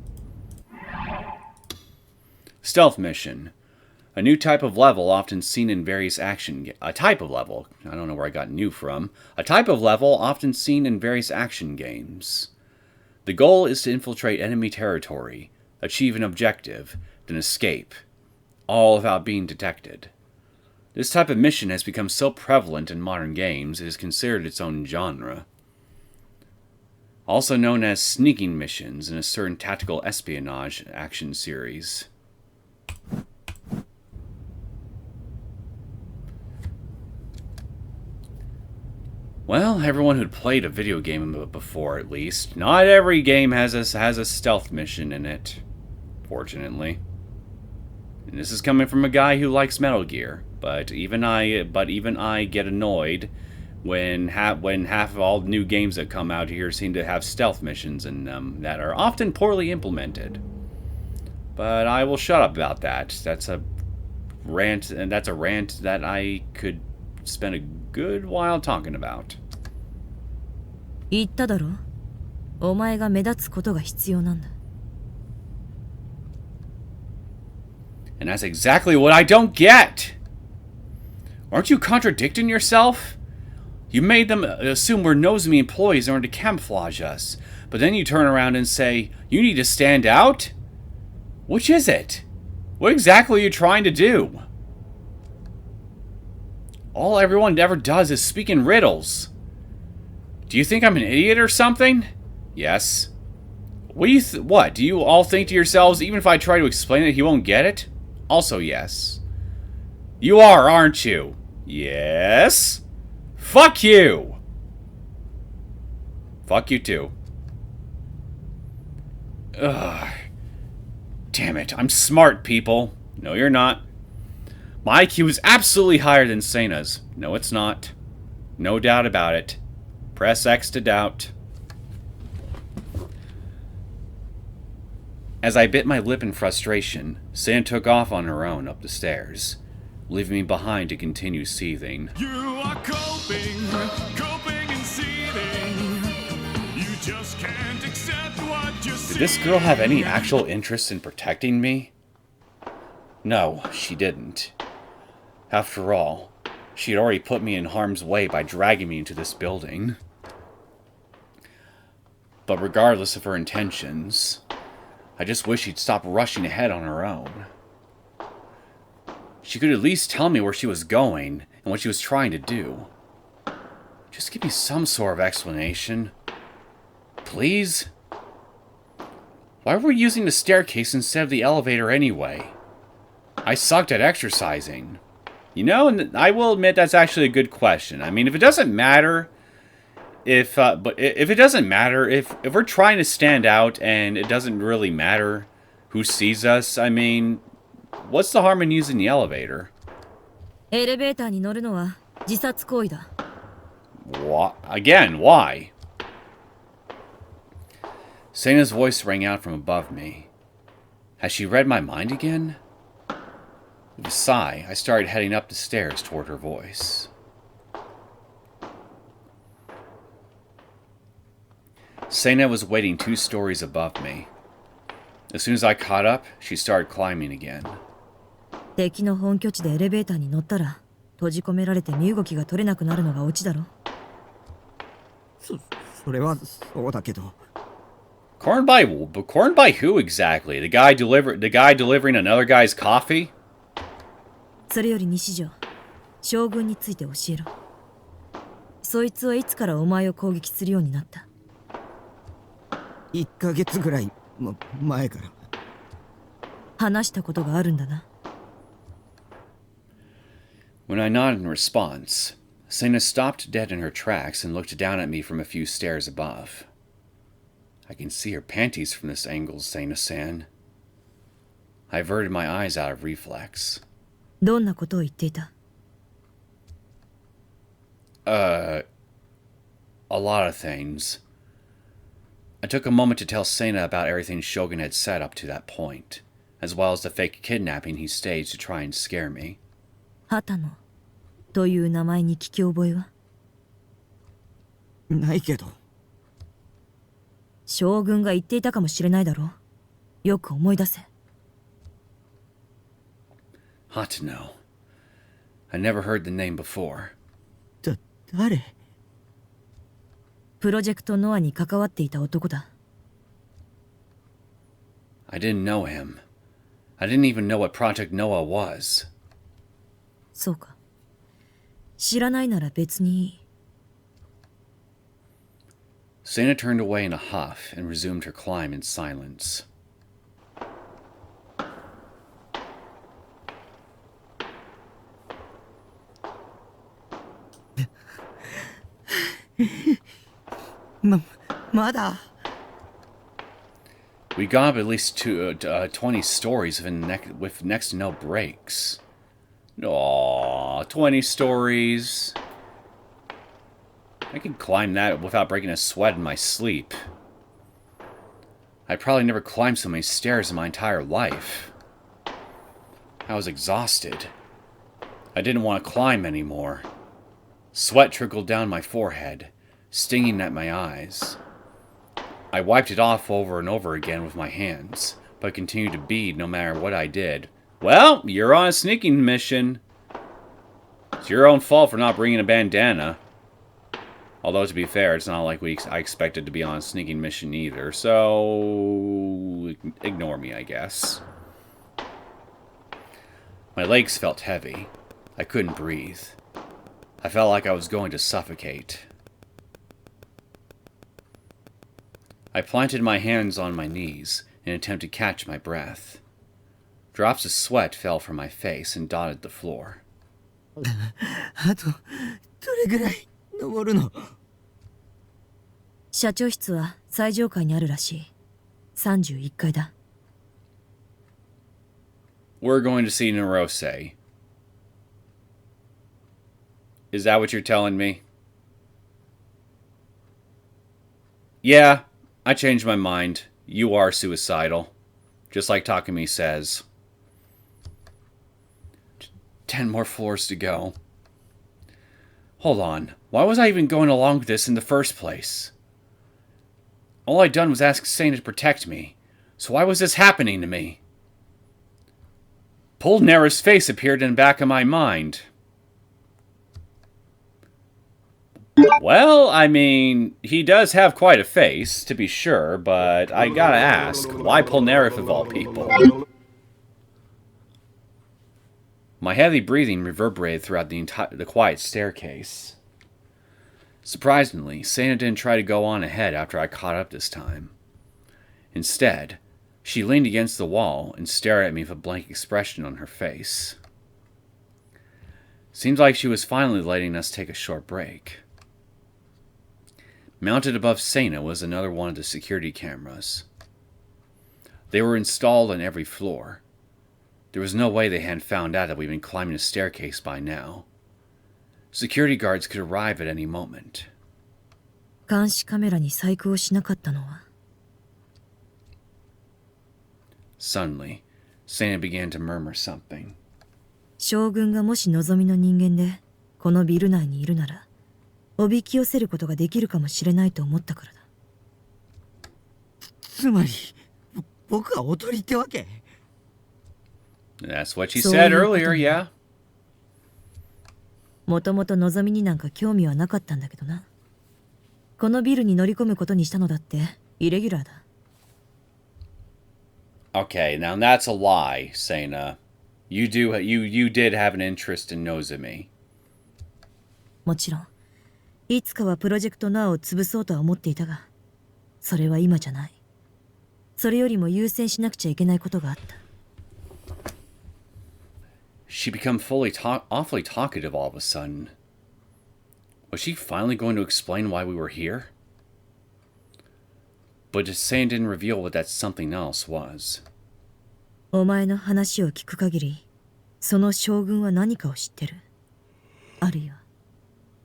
Stealth mission. A new type of level often seen in various action a type of level. I don't know where I got new from. A type of level often seen in various action games. The goal is to infiltrate enemy territory, achieve an objective, then escape, all without being detected. This type of mission has become so prevalent in modern games it is considered its own genre. Also known as sneaking missions in a certain tactical espionage action series. Well, everyone who'd played a video game before, at least. Not every game has a stealth mission in it, fortunately. And this is coming from a guy who likes Metal Gear, but even I get annoyed when half of all new games that come out here seem to have stealth missions in them that are often poorly implemented. But I will shut up about that. That's a rant, and that's a rant that I could spend a good while talking about. 言っただろ。お前が目立つことが必要なんだ。And that's exactly what I don't get! Aren't you contradicting yourself? You made them assume we're NOZOMI employees in order to camouflage us, but then you turn around and say, you need to stand out? Which is it? What exactly are you trying to do? All everyone ever does is speak in riddles. Do you think I'm an idiot or something? Yes. What? Do you all think to yourselves, even if I try to explain it, he won't get it? Also, yes. You are, aren't you? Yes. Fuck you! Fuck you too. Ugh. Damn it, I'm smart, people. No, you're not. My IQ is absolutely higher than Sena's. No, it's not. No doubt about it. Press X to doubt. As I bit my lip in frustration, Sena took off on her own up the stairs, leaving me behind to continue seething. You are coping and seething. You just can't accept what you see. Did this girl have any actual interest in protecting me? No, she didn't. After all, she had already put me in harm's way by dragging me into this building. But regardless of her intentions, I just wish she'd stop rushing ahead on her own. She could at least tell me where she was going and what she was trying to do. Just give me some sort of explanation. Please? Why were we using the staircase instead of the elevator anyway? I sucked at exercising. You know, and I will admit that's actually a good question. I mean, if it doesn't matter, if we're trying to stand out and it doesn't really matter who sees us, I mean, what's the harm in using the elevator? エレベーターに乗るのは自殺行為だ。Again, why? Sena's voice rang out from above me. Has she read my mind again? With a sigh, I started heading up the stairs toward her voice. Sena was waiting 2 stories above me. As soon as I caught up, she started climbing again. 敵の本拠地でエレベーターに乗ったら閉じ込められて身動きが取れなくなるのがオチだろ。それはそうだけど。Corn by who exactly? The guy delivering another guy's coffee? それより西条、将軍について教えろ。そいつはいつからお前を攻撃するようになった？ 1ヶ月ぐらい前から。話したことがあるんだな。When I nodded in response, Sena stopped dead in her tracks and looked down at me from a few stairs above. I can see her panties from this angle, Sena-san. I averted my eyes out of reflex. どんなことを言っていた？ A lot of things. I took a moment to tell Sena about everything Shogun had said up to that point, as well as the fake kidnapping he staged to try and scare me. 畑野という名前に聞き覚えは？ないけど。将軍が言っていたかもしれないだろう。よく思い出せ。Hatano. I never heard the name before. 誰？プロジェクトノアに関わっていた男だ。I didn't know him. I didn't even know what Project Noah was. そうか。知らないなら別にいい。Sena turned away in a huff and resumed her climb in silence. We got up at least 20 stories with next to no breaks. Aww, 20 stories. I could climb that without breaking a sweat in my sleep. I probably never climbed so many stairs in my entire life. I was exhausted. I didn't want to climb anymore. Sweat trickled down my forehead, stinging at my eyes. I wiped it off over and over again with my hands, but continued to bead no matter what I did. Well, you're on a sneaking mission. It's your own fault for not bringing a bandana. Although, to be fair, it's not like I expected to be on a sneaking mission either, so ignore me, I guess. My legs felt heavy. I couldn't breathe. I felt like I was going to suffocate. I planted my hands on my knees in an attempt to catch my breath. Drops of sweat fell from my face and dotted the floor. あとどれぐらい登るの？社長室は最上階にあるらしい。31階だ。We're going to see Neosekken. Is that what you're telling me? Yeah, I changed my mind. You are suicidal. Just like Takumi says. 10 more floors to go. Hold on. Why was I even going along with this in the first place? All I'd done was ask Sena to protect me. So why was this happening to me? Polnara's face appeared in the back of my mind. Well, I mean, he does have quite a face, to be sure, but I gotta ask, why Polnareff of all people? My heavy breathing reverberated throughout the quiet staircase. Surprisingly, Sena didn't try to go on ahead after I caught up this time. Instead, she leaned against the wall and stared at me with a blank expression on her face. Seems like she was finally letting us take a short break. Mounted above Sena was another one of the security cameras. They were installed on every floor. There was no way they hadn't found out that we'd been climbing a staircase by now. Security guards could arrive at any moment. 監視カメラに細工をしなかったのは Suddenly, Sena began to murmur something. 将軍がもし望みの人間でこのビル内にいるならおびき寄せることができるかもしれないと思ったからだ。つまり僕はおとりってわけ？ That's what she said earlier, yeah. もともと望みになんか興味はなかったんだけどな。このビルに乗り込むことにしたのだってイレギュラーだ。Okay, now that's a lie, Sena. You did have an interest in NOZOMI. もちろん、いつかはプロジェクトノアを潰そうとは思っていたが、それは今じゃない。それよりも優先しなくちゃいけないことがあった。She became awfully talkative all of a sudden. Was she finally going to explain why we were here? But Sena didn't reveal what that something else was. お前の話を聞く限り、その将軍は何かを知ってる。あるいは、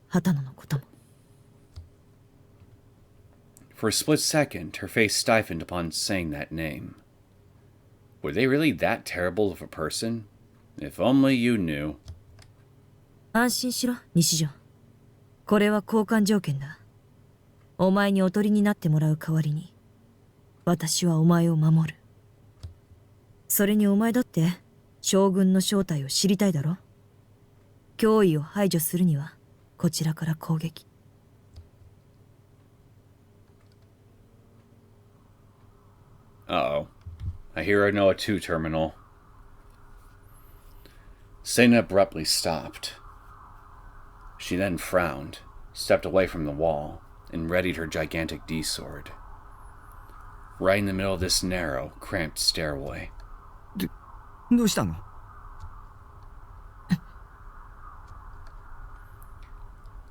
畑野のことも。For a split second, her face stiffened upon saying that name. Were they really that terrible of a person? If only you knew. 安心しろ、西条。これは交換条件だ。お前におとりになってもらう代わりに、私はお前を守る。それにお前だって将軍の正体を知りたいだろ。脅威を排除するにはこちらから攻撃。Uh-oh. I hear a NOAA 2 terminal. Sena abruptly stopped. She then frowned, stepped away from the wall, and readied her gigantic D-sword. Right in the middle of this narrow, cramped stairway. どうしたの？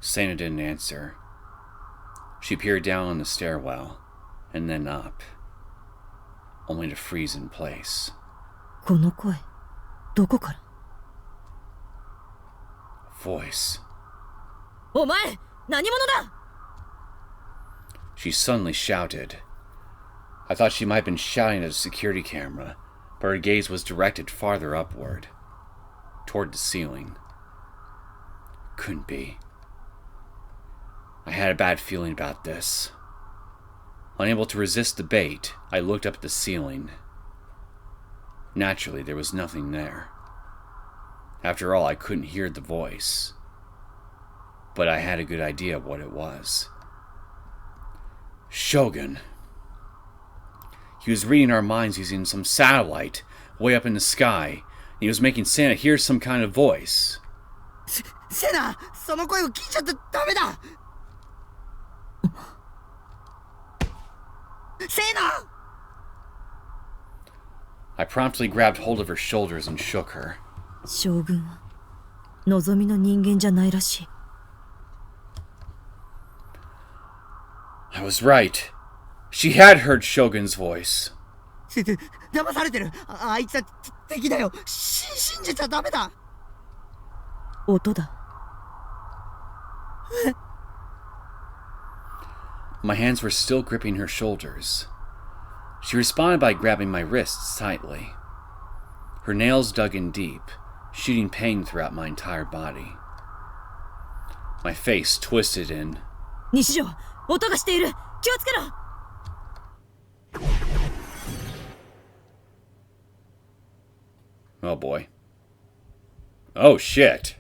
Sena didn't answer. She peered down on the stairwell, and then up, only to freeze in place. この声、どこから？ Voice. お前、何者だ！ She suddenly shouted. I thought she might have been shouting at a security camera, but her gaze was directed farther upward, toward the ceiling. Couldn't be. I had a bad feeling about this. Unable to resist the bait, I looked up at the ceiling. Naturally, there was nothing there. After all, I couldn't hear the voice. But I had a good idea of what it was. Shogun. He was reading our minds using some satellite way up in the sky, and he was making Sena hear some kind of voice. セナ、その声を聞いちゃダメだ。セナ。 I promptly grabbed hold of her shoulders and shook her. 将軍は望みの人間じゃないらしい。 I was right. She had heard Shogun's voice. 騙されてる。あいつは敵だよ。信じちゃダメだ。音だ。My hands were still gripping her shoulders. She responded by grabbing my wrists tightly. Her nails dug in deep, shooting pain throughout my entire body. My face twisted in. 西条、音がしている。気をつけろ。Oh boy. Oh shit.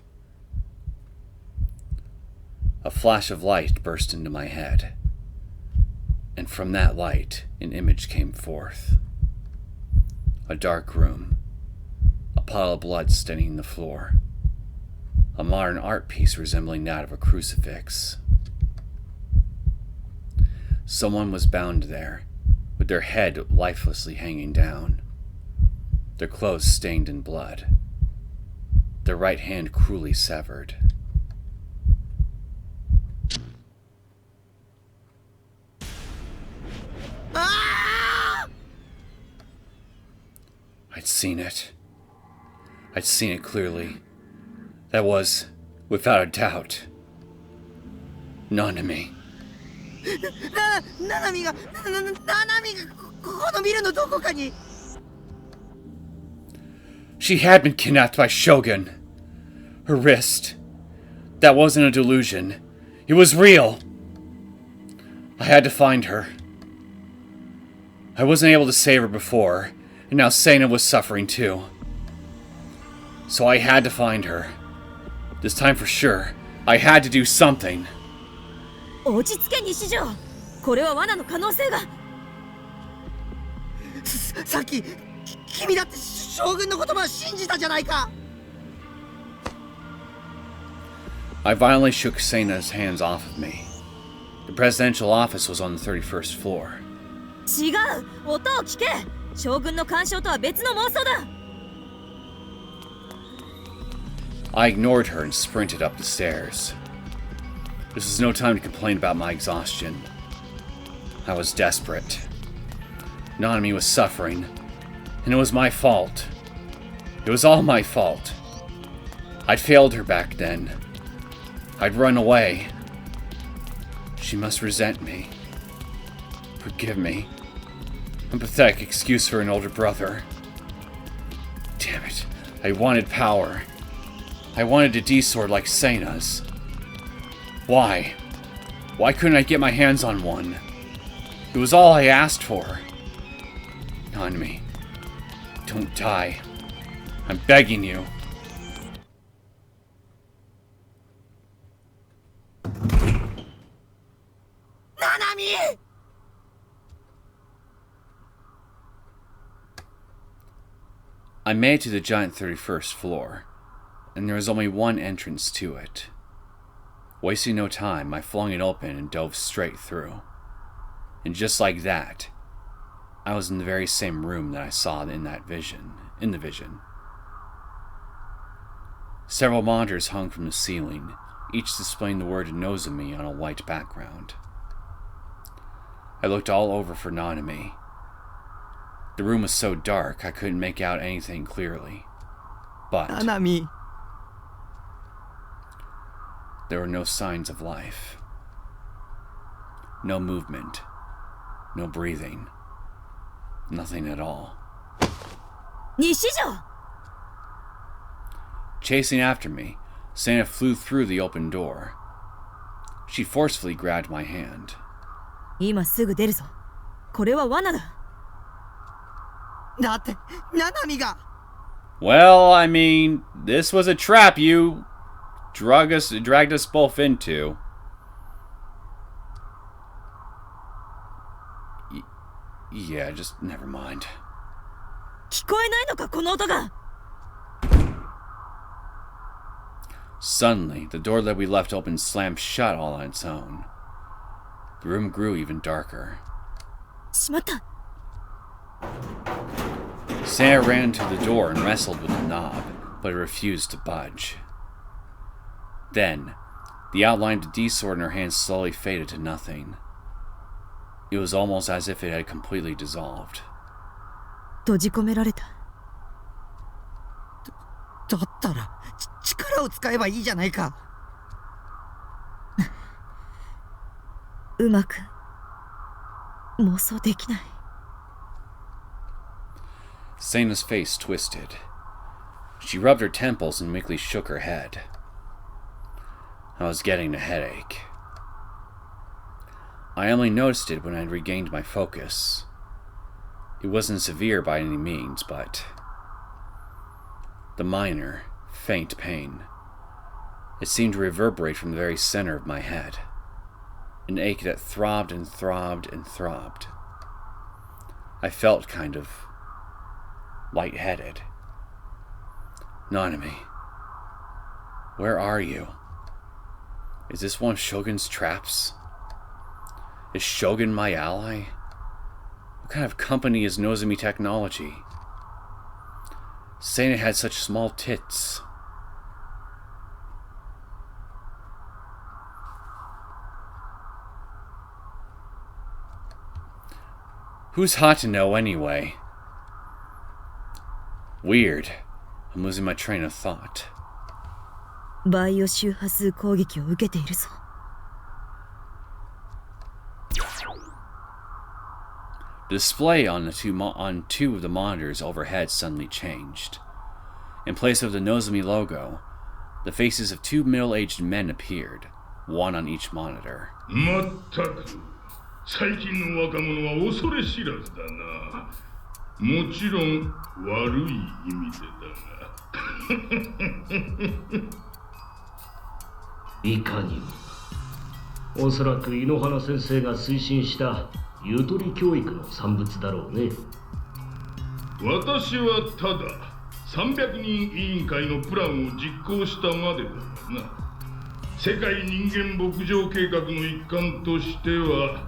A flash of light burst into my head. And from that light, an image came forth. A dark room. A pile of blood staining the floor. A modern art piece resembling that of a crucifix. Someone was bound there, with their head lifelessly hanging down. Their clothes stained in blood. Their right hand cruelly severed. I'd seen it. I'd seen it clearly. That was, without a doubt, NOZOMI. ナナミがこのビルのどこかに。 She had been kidnapped by Shogun. Her wrist. That wasn't a delusion. It was real. I had to find her. I wasn't able to save her before, and now Sena was suffering too. So I had to find her. This time for sure, I had to do something. 落ち着け西条。これは罠の可能性が。さっき君だって将軍の言葉を信じたじゃないか。 I violently shook Sena's hands off of me. The presidential office was on the 31st floor. 違う。音を聞け。将軍の干渉とは別の妄想だ。 I ignored her and sprinted up the stairs. This was no time to complain about my exhaustion. I was desperate. NOZOMI was suffering, and it was my fault. It was all my fault. I'd failed her back then. I'd run away. She must resent me. Forgive me. A pathetic excuse for an older brother. Damn it. I wanted power. I wanted a D-sword like Sena's. Why? Why couldn't I get my hands on one? It was all I asked for. NOZOMI, don't die. I'm begging you. NOZOMI! I made it to the giant 31st floor, and there was only one entrance to it. Wasting no time, I flung it open and dove straight through. And just like that, I was in the very same room that I saw in the vision. Several monitors hung from the ceiling, each displaying the word NOZOMI on a white background. I looked all over for NOZOMI. The room was so dark I couldn't make out anything clearly. But ナナミ。 there were no signs of life. No movement. No breathing. Nothing at all. 西条。 Chasing after me, Sena flew through the open door. She forcefully grabbed my hand. 今すぐ出るぞ。これは罠だ。だってナナミが。 Well, I mean, this was a trap you dragged us both into. Yeah, just never mind. 聞こえないのかこの音が。Suddenly, the door that we left open slammed shut all on its own. The room grew even darker. しまった。 Sena ran to the door and wrestled with the knob, but it refused to budge. Then, the outline of the D sword in her hand slowly faded to nothing. It was almost as if it had completely dissolved. 閉じ込められた。だったら力を使えばいいじゃないか。うまく妄想できない。 Sena's face twisted. She rubbed her temples and meekly shook her head. I was getting a headache. I only noticed it when I'd regained my focus. It wasn't severe by any means, but the minor, faint pain. It seemed to reverberate from the very center of my head. An ache that throbbed and throbbed and throbbed. I felt kind of lightheaded. NOZOMI, where are you? Is this one of Shogun's traps? Is Shogun my ally? What kind of company is NOZOMI Technology? Sena had such small tits. Who's hot to know anyway? Weird. I'm losing my train of thought. バイオ周波数攻撃を受けているぞ。 The display on two of the monitors overhead suddenly changed. In place of the NOZOMI logo, the faces of two middle-aged men appeared, one on each monitor. まったく最近の若者は恐れ知らずだな。もちろん悪い意味でだが。いかにも。おそらく井ノ原先生が推進したゆとり教育の産物だろうね。私はただ300人委員会のプランを実行したまでだがな。世界人間牧場計画の一環としては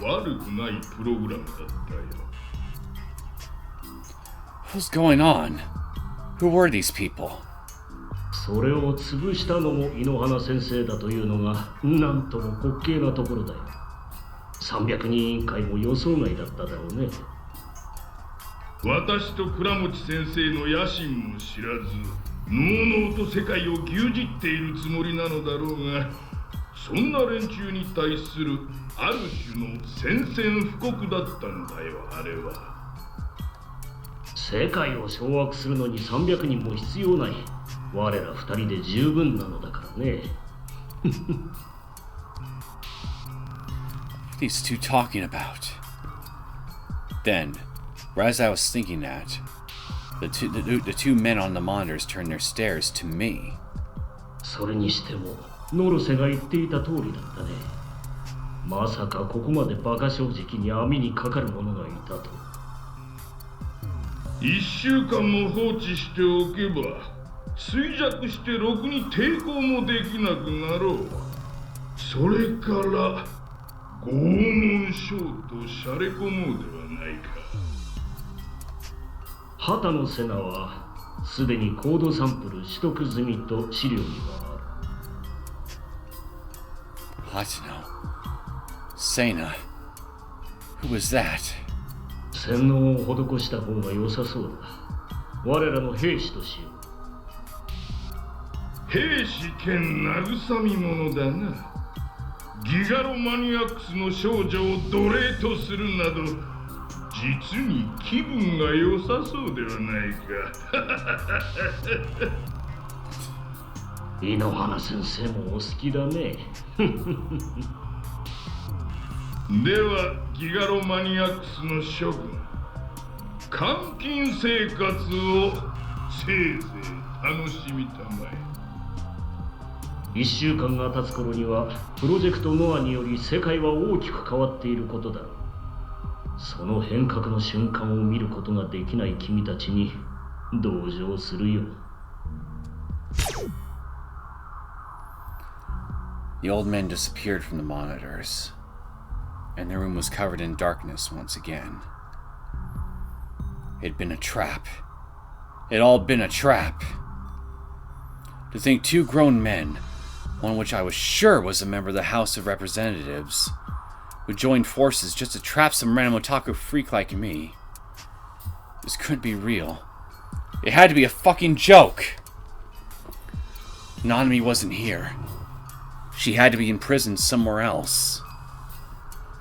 悪くないプログラムだったよ。What's going on? Who were these people? それを潰したのも井ノ原先生だというのがなんとも滑稽なところだよ。300人委員会も予想外だっただろうね。私と倉持先生の野心も知らず、のうのうと世界を牛耳っているつもりなのだろうが、そんな連中に対するある種の宣戦布告だったんだよ、あれは。世界を掌握するのに300人も必要ない。我ら2人で十分なのだからね。These two talking about. Then, right as I was thinking that, the two men on the monitors turned their stares to me. それにしてもノロセが言っていた通りだったね。まさかここまで馬鹿正直に網にかかる者がいたと。1週間も放置しておけば衰弱してろくに抵抗もできなくなろう。それから拷問しようとしゃれ込もうではないか。畑野瀬名はすでにコードサンプル取得済みと資料にはある。Hatano. Sena. Who was that? 洗脳を施した方が良さそうだ。我らの兵士としよう。兵士兼慰み者だな。ギガロマニアックスの少女を奴隷とするなど実に気分が良さそうではないか。井ノ原先生もお好きだね。ではギガロマニアックスの諸君、監禁生活をせいぜい楽しみたまえ。1週間が経つ頃にはプロジェクトノアにより世界は大きく変わっていることだろう。その変革の瞬間を見ることができない君たちに同情するよ。The old man disappeared from the monitors, and the room was covered in darkness once again. It had been a trap. It had all been a trap. To think 2 grown men, one which I was sure was a member of the House of Representatives, would join forces just to trap some random otaku freak like me. This couldn't be real. It had to be a fucking joke. NOZOMI wasn't here. She had to be in prison somewhere else.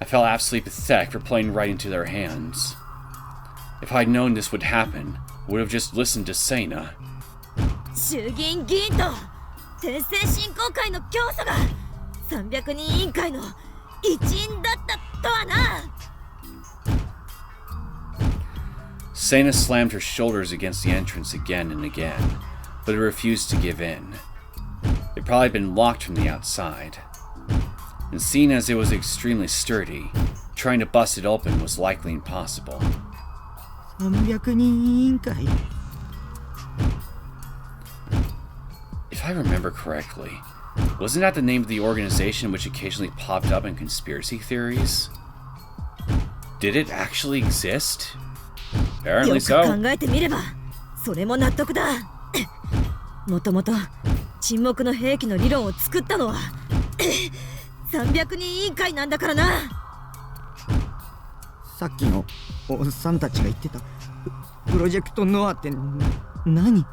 I felt absolutely pathetic for playing right into their hands. If I'd known this would happen, I would have just listened to Sena. 衆議院議員と天聖振興会の教祖が300人委員会の一員だったとはな。Sena slammed her shoulders against the entrance again and again, but it refused to give in. It probably had been locked from the outside, and seeing as it was extremely sturdy, trying to bust it open was likely impossible. 300人委員会 If I remember correctly, wasn't that the name of the organization which occasionally popped up in conspiracy theories? Did it actually exist? Apparently よ so. く考えてみればそれも納得だ。もともと沈黙の兵器の理論を作ったのは300人委員会なんだからな。さっきのおっさんたちが言ってたプロジェクトノアって何？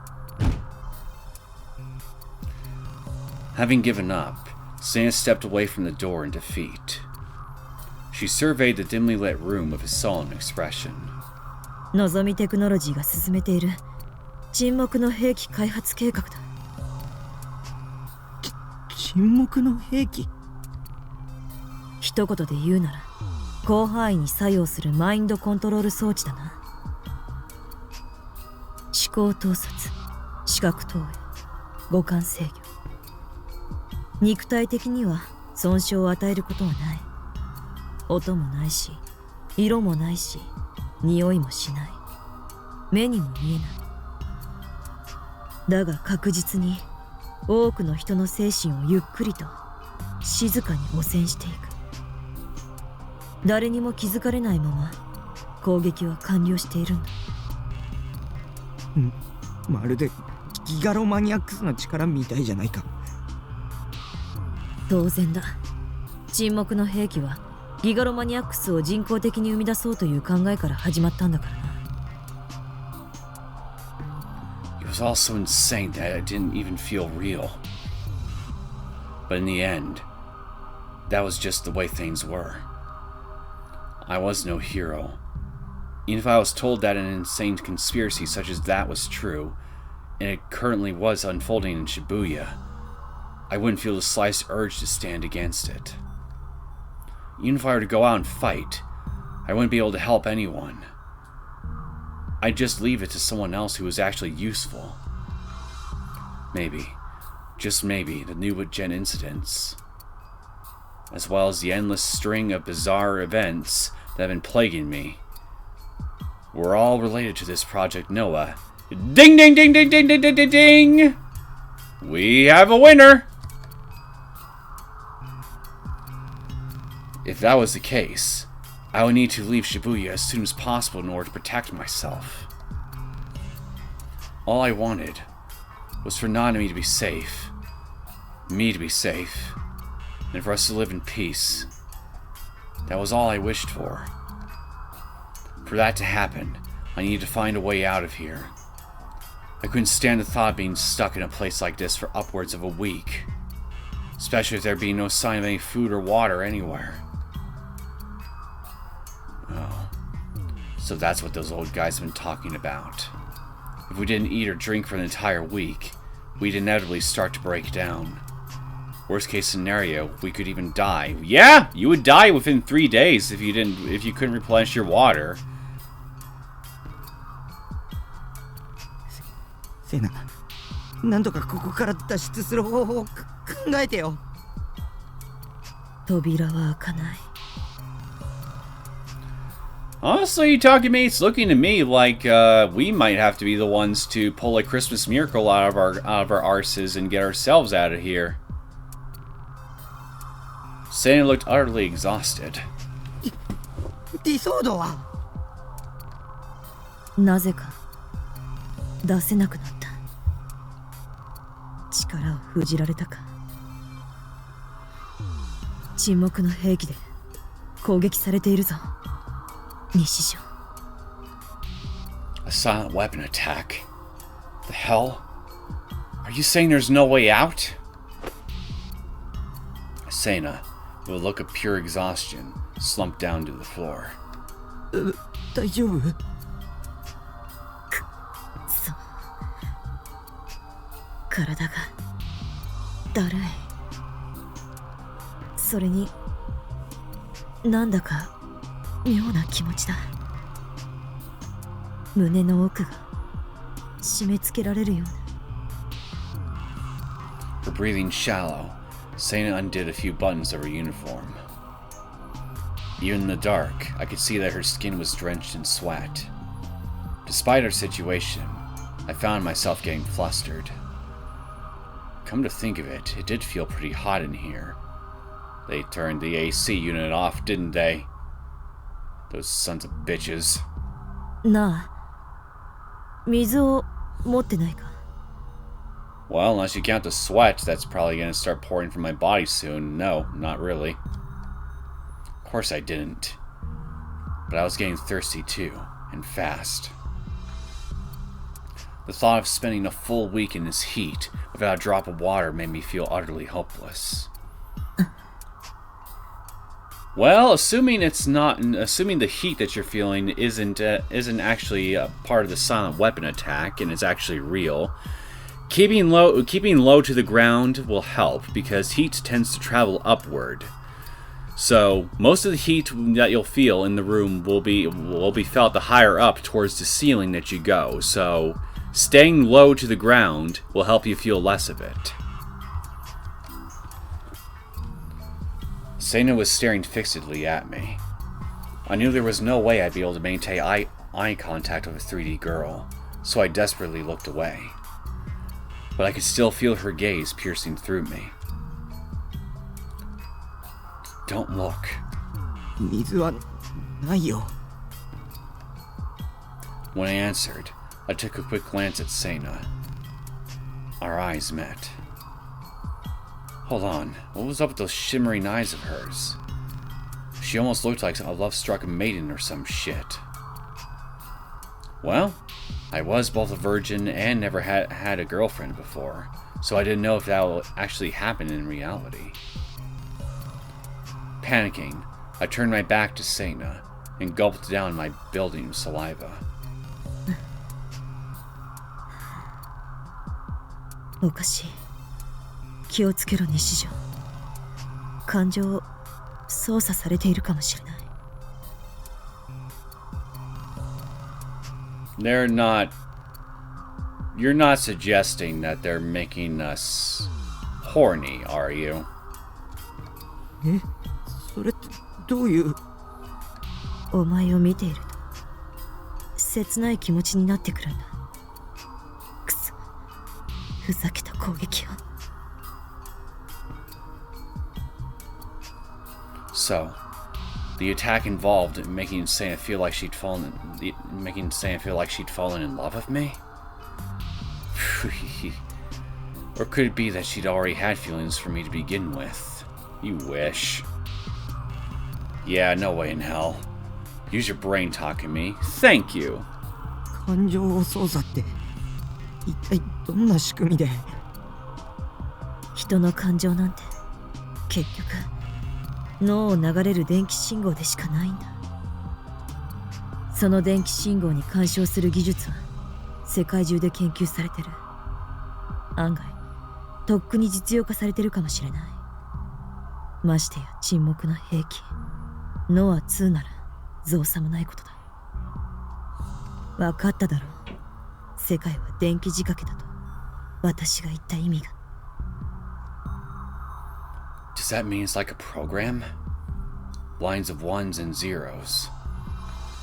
Having given up, Sena stepped away from the door in defeat. She surveyed the dimly lit room with a sullen expression. のぞみテクノロジーが進めている沈黙の兵器開発計画だ。沈黙の兵器？一言で言うなら広範囲に作用するマインドコントロール装置だな。思考統率、視覚投影、五感制御。肉体的には損傷を与えることはない。音もないし、色もないし、匂いもしない。目にも見えない。だが確実に多くの人の精神をゆっくりと静かに汚染していく。誰にも気づかれないまま攻撃は完了しているんだ。まるでギガロマニアックスの力みたいじゃないか。当然だ。沈黙の兵器はギガロマニアックスを人工的に生み出そうという考えから始まったんだからな。It was all so insane that it didn't even feel real. But in the end, that was just the way things were. I was no hero. Even if I was told that an insane conspiracy such as that was true, and it currently was unfolding in Shibuya, I wouldn't feel the slightest urge to stand against it. Even if I were to go out and fight, I wouldn't be able to help anyone. I'd just leave it to someone else who was actually useful. Maybe, just maybe, the new gen incidents, as well as the endless string of bizarre events that have been plaguing me, were all related to this Project Noah. Ding ding ding ding ding ding ding ding ding! We have a winner! If that was the case, I would need to leave Shibuya as soon as possible in order to protect myself. All I wanted was for NOZOMI to be safe, me to be safe, and for us to live in peace. That was all I wished for. For that to happen, I needed to find a way out of here. I couldn't stand the thought of being stuck in a place like this for upwards of a week, especially if there being no sign of any food or water anywhere. Oh, so that's what those old guys have been talking about. If we didn't eat or drink for an entire week, we'd inevitably start to break down. Worst case scenario, we could even die. Yeah, you would die within 3 days if you couldn't replenish your water. セナ、なんとかここから脱出する方法を考えてよ。扉は開かない。Honestly, Takumi, it's looking to me like we might have to be the ones to pull a Christmas miracle out of our arses and get ourselves out of here. Sena looked utterly exhausted. ディソードはなぜか出せなくなった。力を封じられたか。沈黙の兵器で攻撃されているぞ、日常。A silent weapon attack? The hell? Are you saying there's no way out? Sena, with a look of pure exhaustion, slumped down to the floor. 大丈夫？そう。体がだるい。それになんだか妙な気持ちだ。胸の奥が締め付けられるような。Her breathing shallow, Sena undid a few buttons of her uniform. Even in the dark, I could see that her skin was drenched in sweat. Despite her situation, I found myself getting flustered. Come to think of it, it did feel pretty hot in here. They turned the AC unit off, didn't they? Those sons of bitches. なあ、水を持ってないか? Well, unless you count the sweat, that's probably gonna start pouring from my body soon. No, not really. Of course I didn't. But I was getting thirsty too, and fast. The thought of spending a full week in this heat without a drop of water made me feel utterly hopeless. Well, assuming the heat that you're feeling isn't actually a part of the silent weapon attack and is actually real, keeping low to the ground will help because heat tends to travel upward. So most of the heat that you'll feel in the room will be felt the higher up towards the ceiling that you go. So staying low to the ground will help you feel less of it. Sena was staring fixedly at me. I knew there was no way I'd be able to maintain eye contact with a 3D girl, so I desperately looked away. But I could still feel her gaze piercing through me. Don't look. 水はないよ。 When I answered, I took a quick glance at Sena. Our eyes met. Hold on, what was up with those shimmering eyes of hers? She almost looked like a love-struck maiden or some shit. Well, I was both a virgin and never had a girlfriend before, so I didn't know if that will actually happen in reality. Panicking, I turned my back to Sena and gulped down my building saliva. おかしい。気をつけろ、日常。感情を操作されているかもしれない。You're not suggesting that they're making us horny, are you? え、それってどういう？お前を見ていると切ない気持ちになってくるんだ。くそ、ふざけた攻撃を。So, the attack involved making Sena feel like she'd fallen in love with me? Or could it be that she'd already had feelings for me to begin with? You wish. Yeah, no way in hell. Use your brain, Takumi. Thank you. 感情を操作って一体どんな仕組みで？人の感情なんて結局脳を流れる電気信号でしかないんだ。その電気信号に干渉する技術は世界中で研究されてる。案外とっくに実用化されてるかもしれない。ましてや沈黙の兵器ノア2なら造作もないことだ。分かっただろう。世界は電気仕掛けだと私が言った意味が。Does that mean it's like a program? Lines of ones and zeros.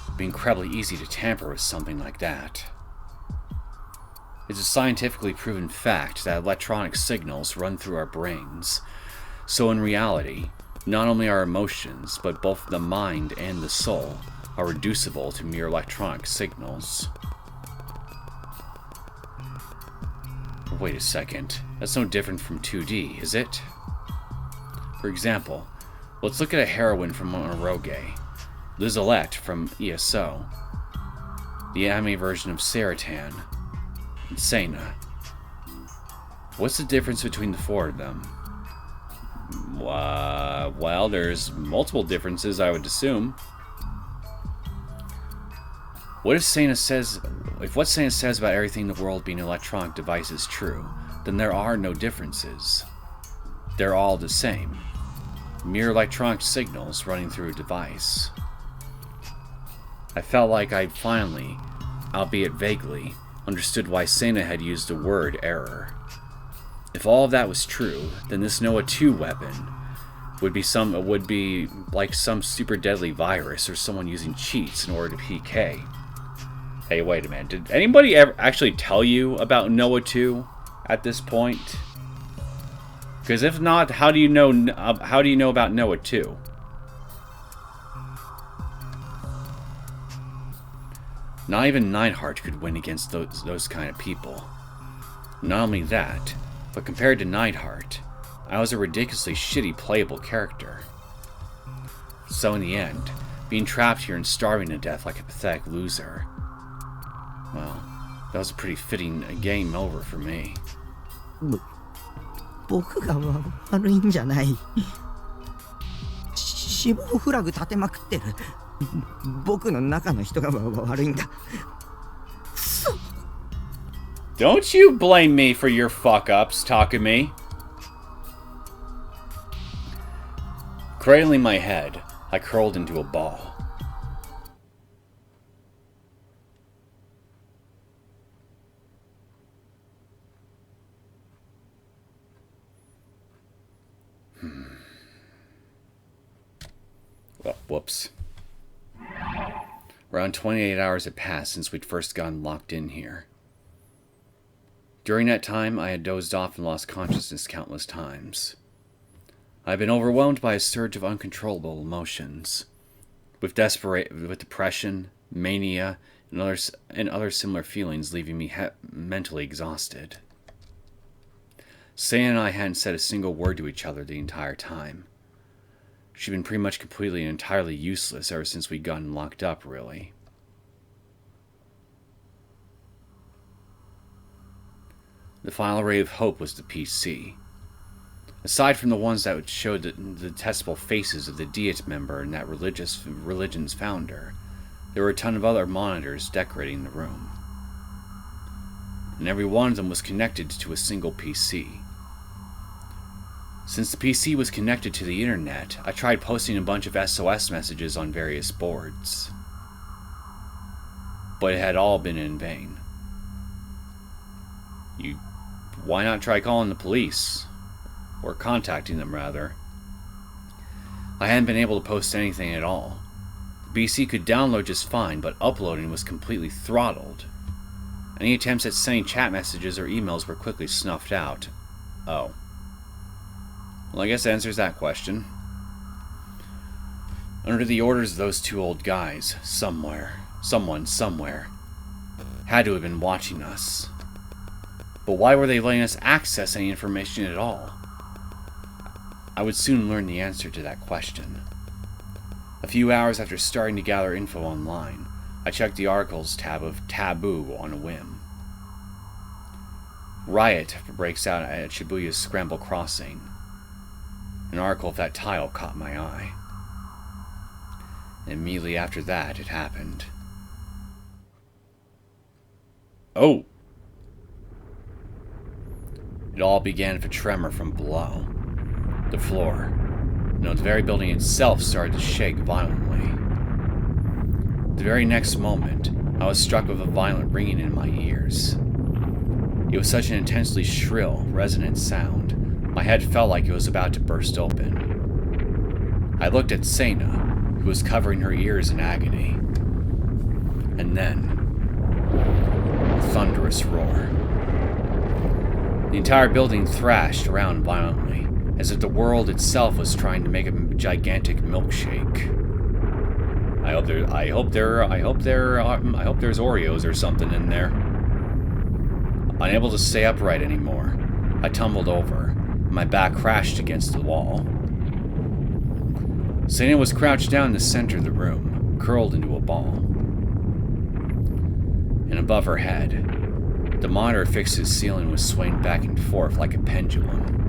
It'd be incredibly easy to tamper with something like that. It's a scientifically proven fact that electronic signals run through our brains. So in reality, Not only our emotions, but both the mind and the soul are reducible to mere electronic signals. Wait a second, that's no different from 2D, is it? For example, let's look at a heroine from Oroge, Lizalette from ESO, the anime version of Saratan, and Sena. What's the difference between the four of them? Well, there's multiple differences, I would assume. What if Sena says, if what Sena says about everything in the world being an electronic device is true, then there are no differences. They're all the same. Mere electronic signals running through a device. I felt like I'd finally, albeit vaguely, understood why Sena had used the word error. If all of that was true, then this Noah 2 weapon would be like some super deadly virus or someone using cheats in order to PK. Hey, wait a minute. Did anybody ever actually tell you about Noah 2 at this point? Because if not, how do you know about Noah 2? Not even Neidhart could win against those kind of people. Not only that, but compared to Neidhart, I was a ridiculously shitty playable character. So in the end, being trapped here and starving to death like a pathetic loser, well, that was a pretty fitting game over for me. 僕が悪いんじゃない。死亡フラグ立てまくってる。僕の中の人が悪いんだ。 Don't you blame me for your fuck-ups, Takumi. Cradling my head, I curled into a ball. Well, whoops. Around 28 hours had passed since we'd first gotten locked in here. During that time, I had dozed off and lost consciousness countless times. I had been overwhelmed by a surge of uncontrollable emotions, with depression, mania, and other similar feelings leaving me mentally exhausted. Sena and I hadn't said a single word to each other the entire time. She'd been pretty much completely and entirely useless ever since we'd gotten locked up, really. The final ray of hope was the PC. Aside from the ones that would show the detestable faces of the Diet member and that religion's founder, there were a ton of other monitors decorating the room. And every one of them was connected to a single PC. Since the PC was connected to the internet, I tried posting a bunch of SOS messages on various boards. But it had all been in vain. Why not try calling the police? Or contacting them, rather. I hadn't been able to post anything at all. The PC could download just fine, but uploading was completely throttled. Any attempts at sending chat messages or emails were quickly snuffed out. Oh. Well, I guess that answers that question. Under the orders of those two old guys, someone somewhere, had to have been watching us. But why were they letting us access any information at all? I would soon learn the answer to that question. A few hours after starting to gather info online, I checked the articles tab of Taboo on a whim. Riot breaks out at Shibuya's Scramble Crossing. An article of that title caught my eye. And immediately after that, it happened. Oh! It all began with a tremor from below. The floor, no, the very building itself started to shake violently. The very next moment, I was struck with a violent ringing in my ears. It was such an intensely shrill, resonant sound, my head felt like it was about to burst open. I looked at Sena, who was covering her ears in agony. And then, a thunderous roar. The entire building thrashed around violently, as if the world itself was trying to make a gigantic milkshake. I hope there's Oreos or something in there. Unable to stay upright anymore, I tumbled over. My back crashed against the wall. Sena was crouched down in the center of the room, curled into a ball. And above her head, the monitor fixed to the ceiling was swaying back and forth like a pendulum.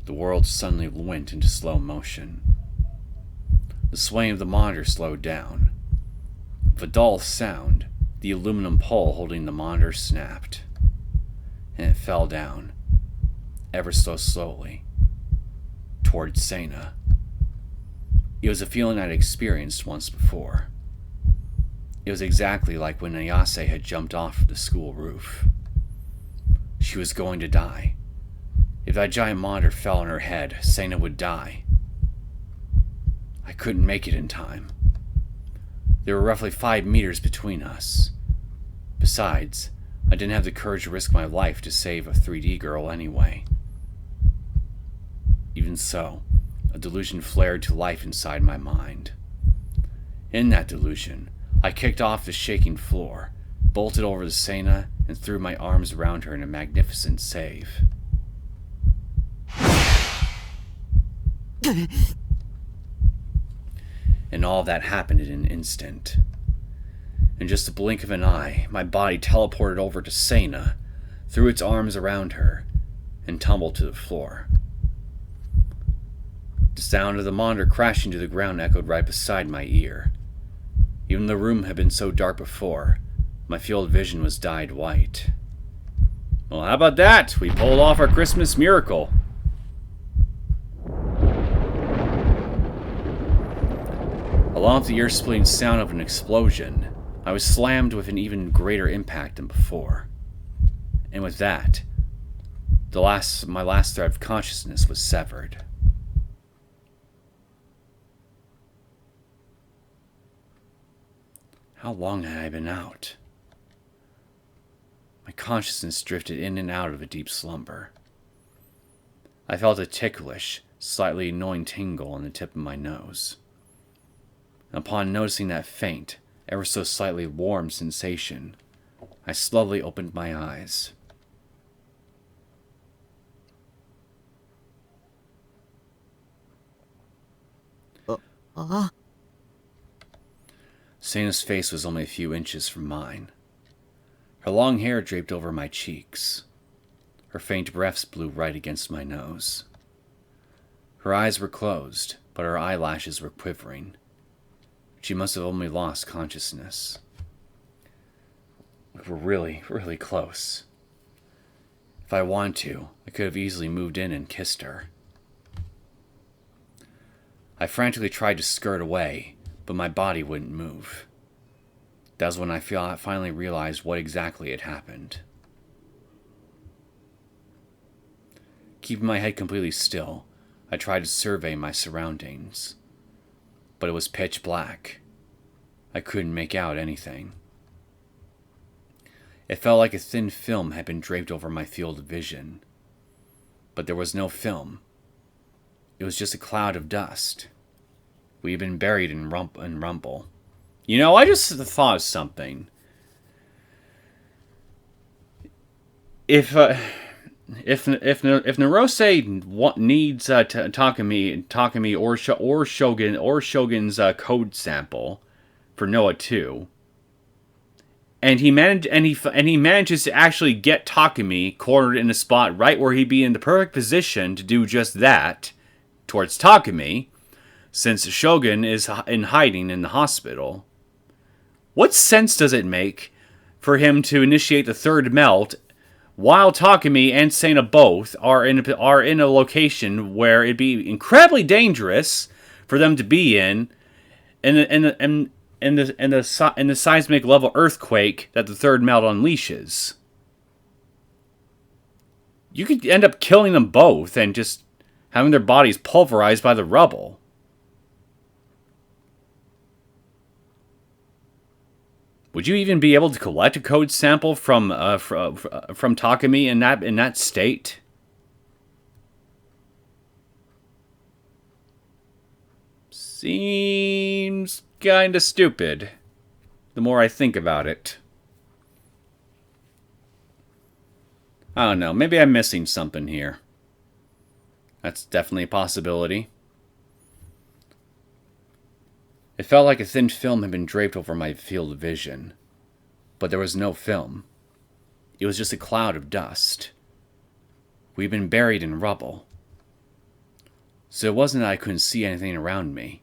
The world suddenly went into slow motion. The swaying of the monitor slowed down. With a dull sound, the aluminum pole holding the monitor snapped, and it fell down, ever so slowly, towards Sena. It was a feeling I'd experienced once before. It was exactly like when Ayase had jumped off the school roof. She was going to die. If that giant monitor fell on her head, Sena would die. I couldn't make it in time. There were roughly 5 meters between us. Besides, I didn't have the courage to risk my life to save a 3D girl anyway. Even so, a delusion flared to life inside my mind. In that delusion, I kicked off the shaking floor, bolted over to Sena, and threw my arms around her in a magnificent save. And all that happened in an instant. In just the blink of an eye, my body teleported over to Sena, threw its arms around her, and tumbled to the floor. The sound of the monitor crashing to the ground echoed right beside my ear. Even the room had been so dark before, my field of vision was dyed white. Well, how about that? We pulled off our Christmas miracle. Along with the ear-splitting sound of an explosion, I was slammed with an even greater impact than before. And with that, my last thread of consciousness was severed. How long had I been out? My consciousness drifted in and out of a deep slumber. I felt a ticklish, slightly annoying tingle on the tip of my nose. Upon noticing that faint, ever so slightly warm sensation, I slowly opened my eyes. Sena's face was only a few inches from mine. Her long hair draped over my cheeks. Her faint breaths blew right against my nose. Her eyes were closed, but her eyelashes were quivering. She must have only lost consciousness. We were really, really close. If I wanted to, I could have easily moved in and kissed her. I frantically tried to skirt away, but my body wouldn't move. That was when I finally realized what exactly had happened. Keeping my head completely still, I tried to survey my surroundings. But it was pitch black. I couldn't make out anything. It felt like a thin film had been draped over my field of vision. But there was no film. It was just a cloud of dust. We had been buried in rumble. You know, I just thought of something. If Neosekken needs Takumi or Shogun's code sample for Noah 2, and he manages to actually get Takumi cornered in a spot right where he'd be in the perfect position to do just that towards Takumi, since Shogun is in hiding in the hospital. What sense does it make for him to initiate the third melt while Takumi and Sena both are in a location where it'd be incredibly dangerous for them to be in the seismic level earthquake that the third melt unleashes? You could end up killing them both and just having their bodies pulverized by the rubble. Would you even be able to collect a code sample from Takumi in that state? Seems kinda stupid, the more I think about it. I don't know, maybe I'm missing something here. That's definitely a possibility. It felt like a thin film had been draped over my field of vision, but there was no film. It was just a cloud of dust. We'd been buried in rubble. So it wasn't that I couldn't see anything around me.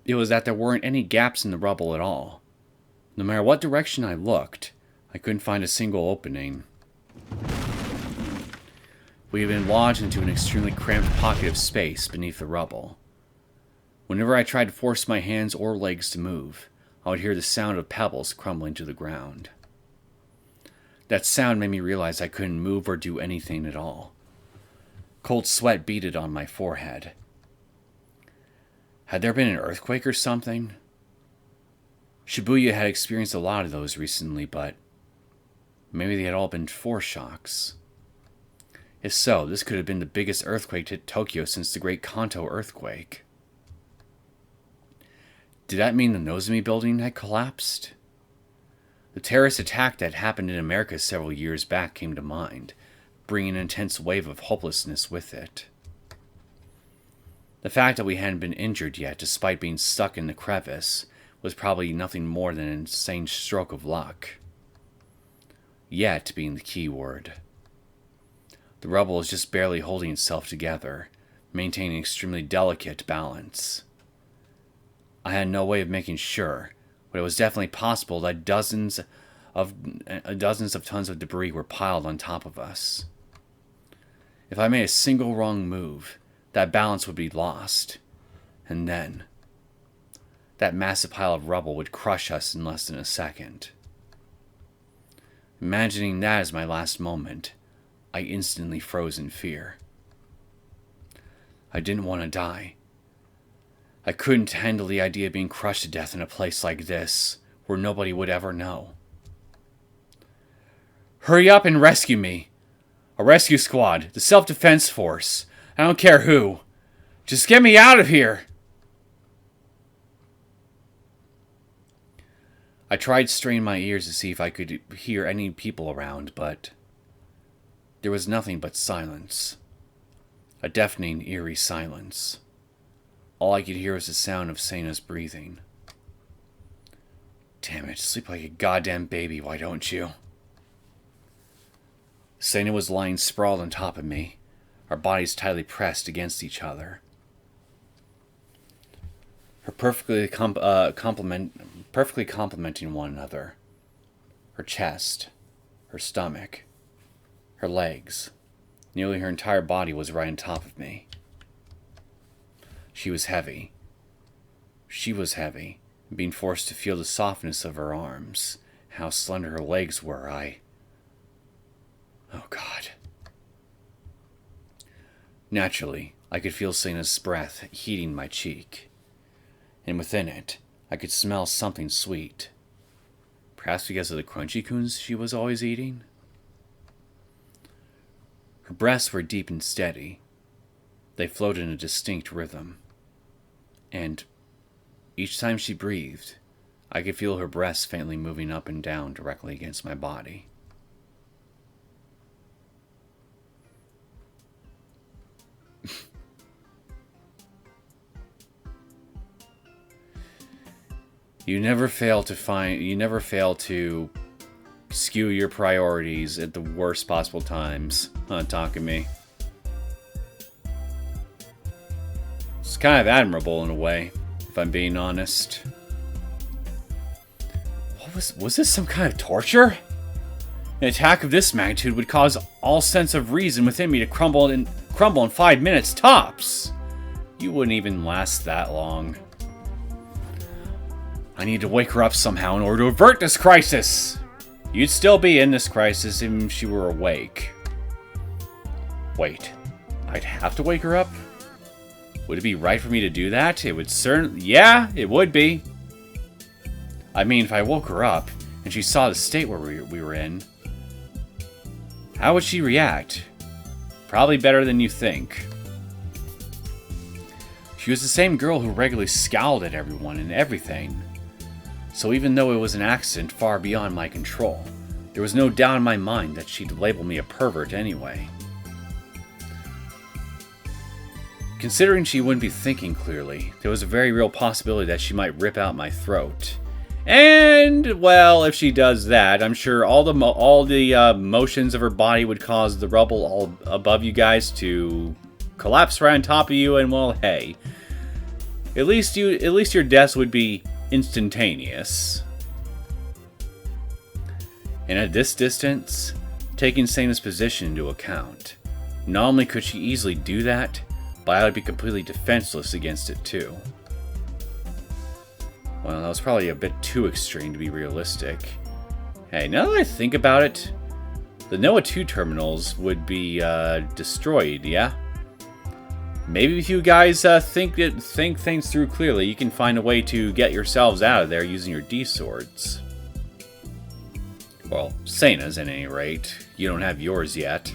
It was that there weren't any gaps in the rubble at all. No matter what direction I looked, I couldn't find a single opening. We had been lodged into an extremely cramped pocket of space beneath the rubble. Whenever I tried to force my hands or legs to move, I would hear the sound of pebbles crumbling to the ground. That sound made me realize I couldn't move or do anything at all. Cold sweat beaded on my forehead. Had there been an earthquake or something? Shibuya had experienced a lot of those recently, but maybe they had all been foreshocks. If so, this could have been the biggest earthquake to hit Tokyo since the Great Kanto earthquake. Did that mean the Nozomi building had collapsed? The terrorist attack that happened in America several years back came to mind, bringing an intense wave of hopelessness with it. The fact that we hadn't been injured yet, despite being stuck in the crevice, was probably nothing more than an insane stroke of luck. Yet being the key word. The rubble was just barely holding itself together, maintaining extremely delicate balance. I had no way of making sure, but it was definitely possible that dozens of tons of debris were piled on top of us. If I made a single wrong move, that balance would be lost, and then that massive pile of rubble would crush us in less than a second. Imagining that as my last moment, I instantly froze in fear. I didn't want to die. I couldn't handle the idea of being crushed to death in a place like this, where nobody would ever know. Hurry up and rescue me! A rescue squad, the self-defense force. I don't care who. Just get me out of here! I tried straining my ears to see if I could hear any people around, but there was nothing but silence. A deafening, eerie silence. All I could hear was the sound of Sena's breathing. Damn it, sleep like a goddamn baby, why don't you? Sena was lying sprawled on top of me, our bodies tightly pressed against each other. Her perfectly complementing one another. Her chest, her stomach, her legs. Nearly her entire body was right on top of me. She was heavy. She was heavy, being forced to feel the softness of her arms, how slender her legs were. Oh God. Naturally, I could feel Sena's breath heating my cheek, and within it, I could smell something sweet. Perhaps because of the crunchy coons she was always eating? Her breaths were deep and steady. They flowed in a distinct rhythm. And each time she breathed, I could feel her breasts faintly moving up and down directly against my body. You never fail to skew your priorities at the worst possible times, huh, Takumi? It's kind of admirable in a way, if I'm being honest. Was this some kind of torture? An attack of this magnitude would cause all sense of reason within me to crumble in 5 minutes tops. You wouldn't even last that long. I need to wake her up somehow in order to avert this crisis. You'd still be in this crisis even if she were awake. Wait, I'd have to wake her up? Would it be right for me to do that? It would certainly... Yeah, it would be. I mean, if I woke her up and she saw the state where we were in, how would she react? Probably better than you think. She was the same girl who regularly scowled at everyone and everything. So even though it was an accident far beyond my control, there was no doubt in my mind that she'd label me a pervert anyway. Considering she wouldn't be thinking clearly, there was a very real possibility that she might rip out my throat. And, well, if she does that, I'm sure all the motions of her body would cause the rubble all above you guys to collapse right on top of you, and, well, hey. At least your deaths would be instantaneous. And at this distance, taking Sena's position into account, not only could she easily do that, but I would be completely defenseless against it too. Well, that was probably a bit too extreme to be realistic. Hey, now that I think about it, the Noah 2 terminals would be destroyed, yeah? Maybe if you guys think things through clearly, you can find a way to get yourselves out of there using your D-swords. Well, Sena's at any rate. You don't have yours yet.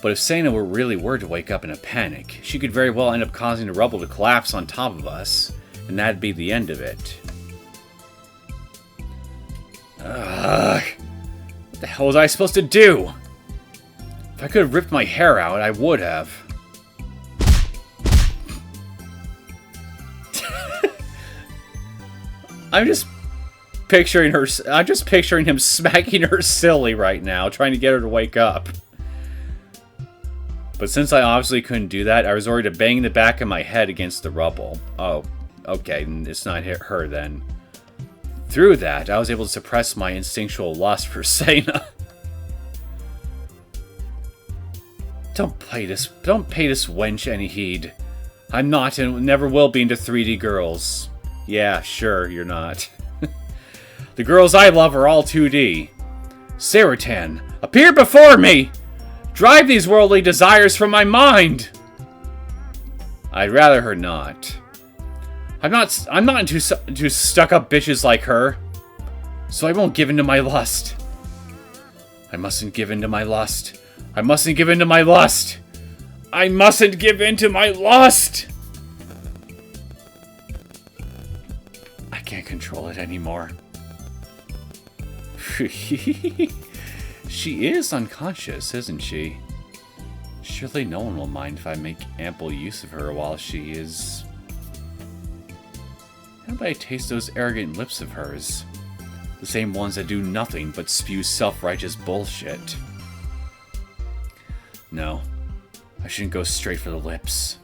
But if Sena were to wake up in a panic, she could very well end up causing the rubble to collapse on top of us, and that'd be the end of it. Ugh. What the hell was I supposed to do? If I could have ripped my hair out, I would have. I'm just picturing him smacking her silly right now, trying to get her to wake up. But since I obviously couldn't do that, I resorted to banging the back of my head against the rubble. Oh, okay, it's not her then. Through that, I was able to suppress my instinctual lust for Sena. Don't pay this wench any heed. I'm not and never will be into 3D girls. Yeah, sure, you're not. The girls I love are all 2D. Saratan, appear before me! Drive these worldly desires from my mind! I'd rather her not. I'm not into stuck-up bitches like her. So I won't give in to my lust. I mustn't give in to my lust. I mustn't give in to my lust. I mustn't give in to my lust! I can't control it anymore. She is unconscious, isn't she? Surely no one will mind if I make ample use of her while she is... How do I taste those arrogant lips of hers? The same ones that do nothing but spew self-righteous bullshit. No, I shouldn't go straight for the lips.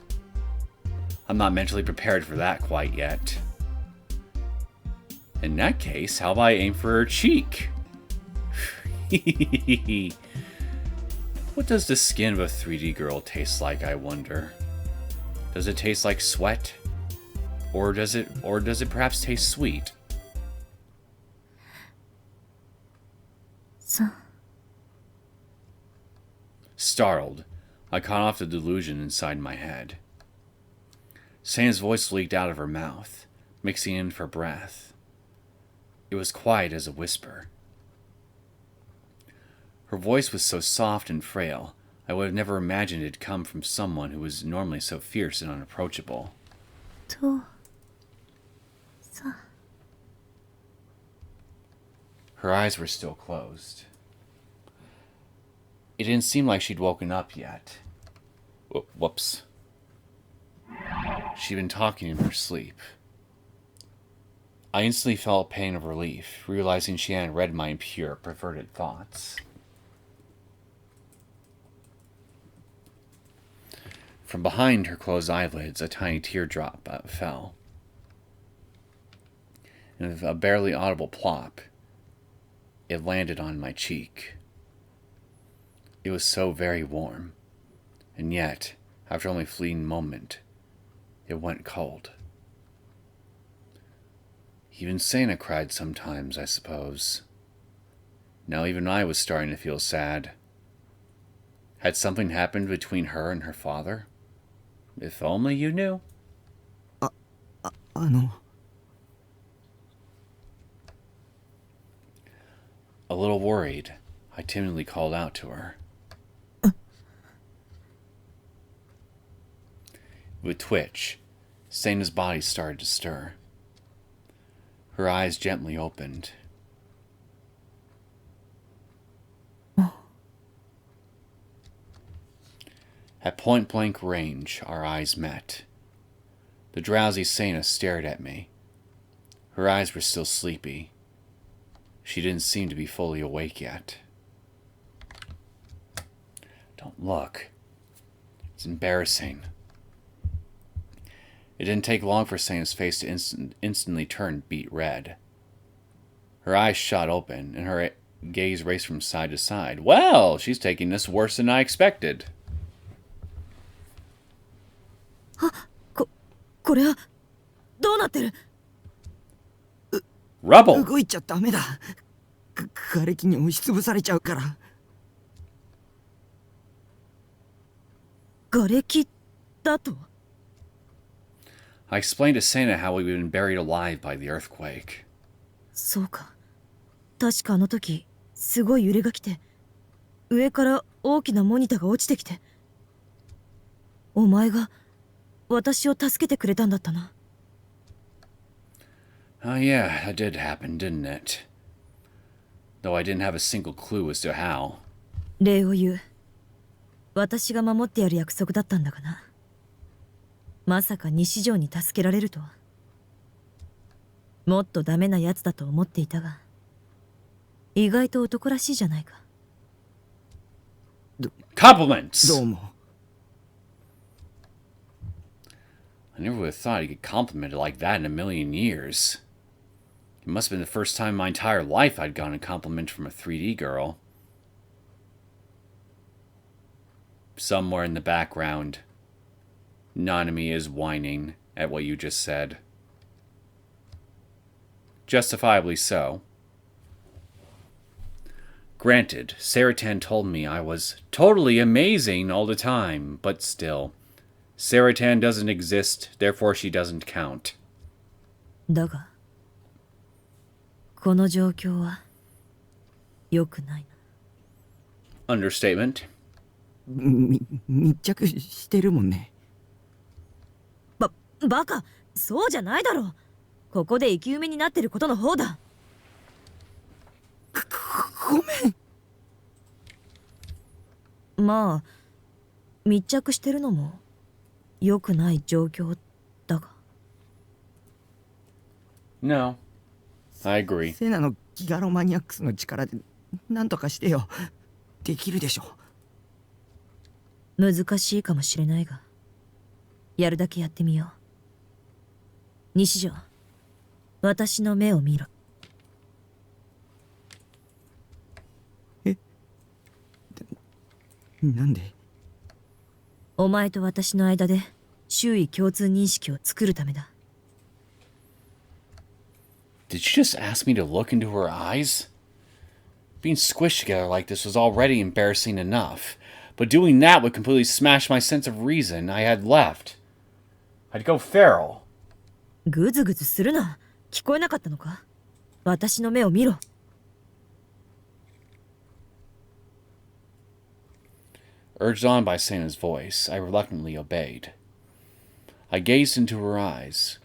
I'm not mentally prepared for that quite yet. In that case, how about I aim for her cheek? What does the skin of a 3D girl taste like, I wonder? Does it taste like sweat? Or does it perhaps taste sweet? So. Startled, I caught off the delusion inside my head. Sena's voice leaked out of her mouth, mixing in for breath. It was quiet as a whisper. Her voice was so soft and frail, I would have never imagined it had come from someone who was normally so fierce and unapproachable. Her eyes were still closed. It didn't seem like she'd woken up yet. Whoops. She'd been talking in her sleep. I instantly felt a pain of relief, realizing she hadn't read my impure, perverted thoughts. From behind her closed eyelids, a tiny teardrop fell. And with a barely audible plop, it landed on my cheek. It was so very warm, and yet, after only a fleeting moment, it went cold. Even Sena cried sometimes, I suppose. Now even I was starting to feel sad. Had something happened between her and her father? If only you knew. A little worried, I timidly called out to her. With a twitch, Sena's body started to stir. Her eyes gently opened. At point-blank range, our eyes met. The drowsy Sena stared at me. Her eyes were still sleepy. She didn't seem to be fully awake yet. Don't look. It's embarrassing. It didn't take long for Sena's face to instantly turn beet red. Her eyes shot open, and her gaze raced from side to side. Well, she's taking this worse than I expected. これはどうなってる Rubble! 動いちゃダメだ。瓦礫に押しつぶされちゃうから。瓦礫だと I explained to Sena how we'd been buried alive by the earthquake. そうか。確かあの時、すごい揺れが来て、上から大きなモニターが落ちてきて、お前が私を助けてくれたんだったな。Oh yeah, that did happen, didn't it? Though I didn't have a single clue as to how. 礼を言う。私が守ってやる約束だったんだがな。まさか西条に助けられるとは。もっとダメなやつだと思っていたが、意外と男らしいじゃないか。Compliments! どうも。I never would have thought I'd get complimented like that in a million years. It must have been the first time in my entire life I'd gotten a compliment from a 3D girl. Somewhere in the background, Nanami is whining at what you just said. Justifiably so. Granted, Saratan told me I was totally amazing all the time, but still. Saratan doesn't exist, therefore she doesn't count. だが、この状況は良くないな。Understatement. 密着してるもんね。バカ、そうじゃないだろう。ここで生き埋めになってることの方だ。ごめん。まあ、密着してるのも良くない状況だが。No, I agree. セナのギガロマニアックスの力で何とかしてよ。できるでしょ。難しいかもしれないが、やるだけやってみよう。西条、私の目を見ろ。なんで？お前と私の間で周囲共通認識を作るためだ。Did you just ask me to look into her eyes? Being squished together like this was already embarrassing enough, but doing that would completely smash my sense of reason I had left. I'd go feral. ぐずぐずするな。聞こえなかったのか？私の目を見ろ。Urged on by Sena's voice, I reluctantly obeyed. I gazed into her eyes.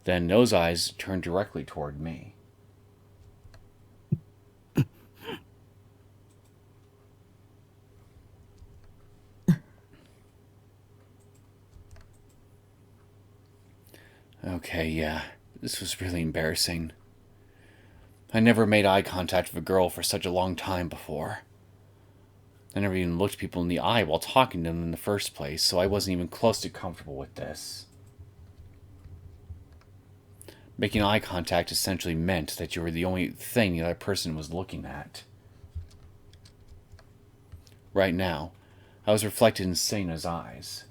Then those eyes turned directly toward me. Okay, yeah, this was really embarrassing. I never made eye contact with a girl for such a long time before. I never even looked people in the eye while talking to them in the first place, so I wasn't even close to comfortable with this. Making eye contact essentially meant that you were the only thing the other person was looking at. Right now, I was reflected in Sena's eyes,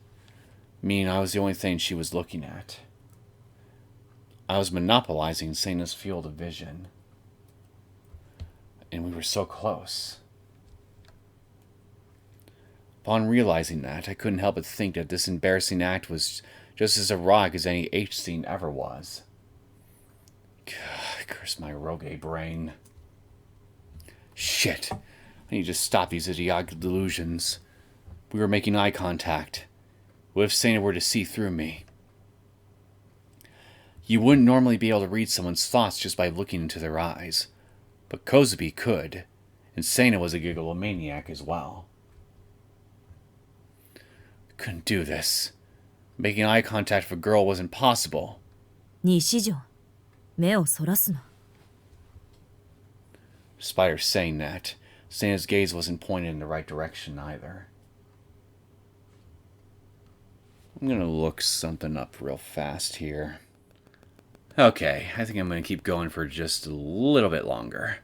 meaning I was the only thing she was looking at. I was monopolizing Sena's field of vision. And we were so close. Upon realizing that, I couldn't help but think that this embarrassing act was just as erotic as any H scene ever was. God, curse my rogue brain. Shit. I need to stop these idiotic delusions. We were making eye contact. What if Sena were to see through me? You wouldn't normally be able to read someone's thoughts just by looking into their eyes. But Kozubi could. And Sena was a gigalomaniac as well. I couldn't do this. Making eye contact with a girl was impossible. 西条、目をそらすな。 Despite her saying that, Sena's gaze wasn't pointed in the right direction either. I'm gonna look something up real fast here. Okay, I think I'm gonna keep going for just a little bit longer.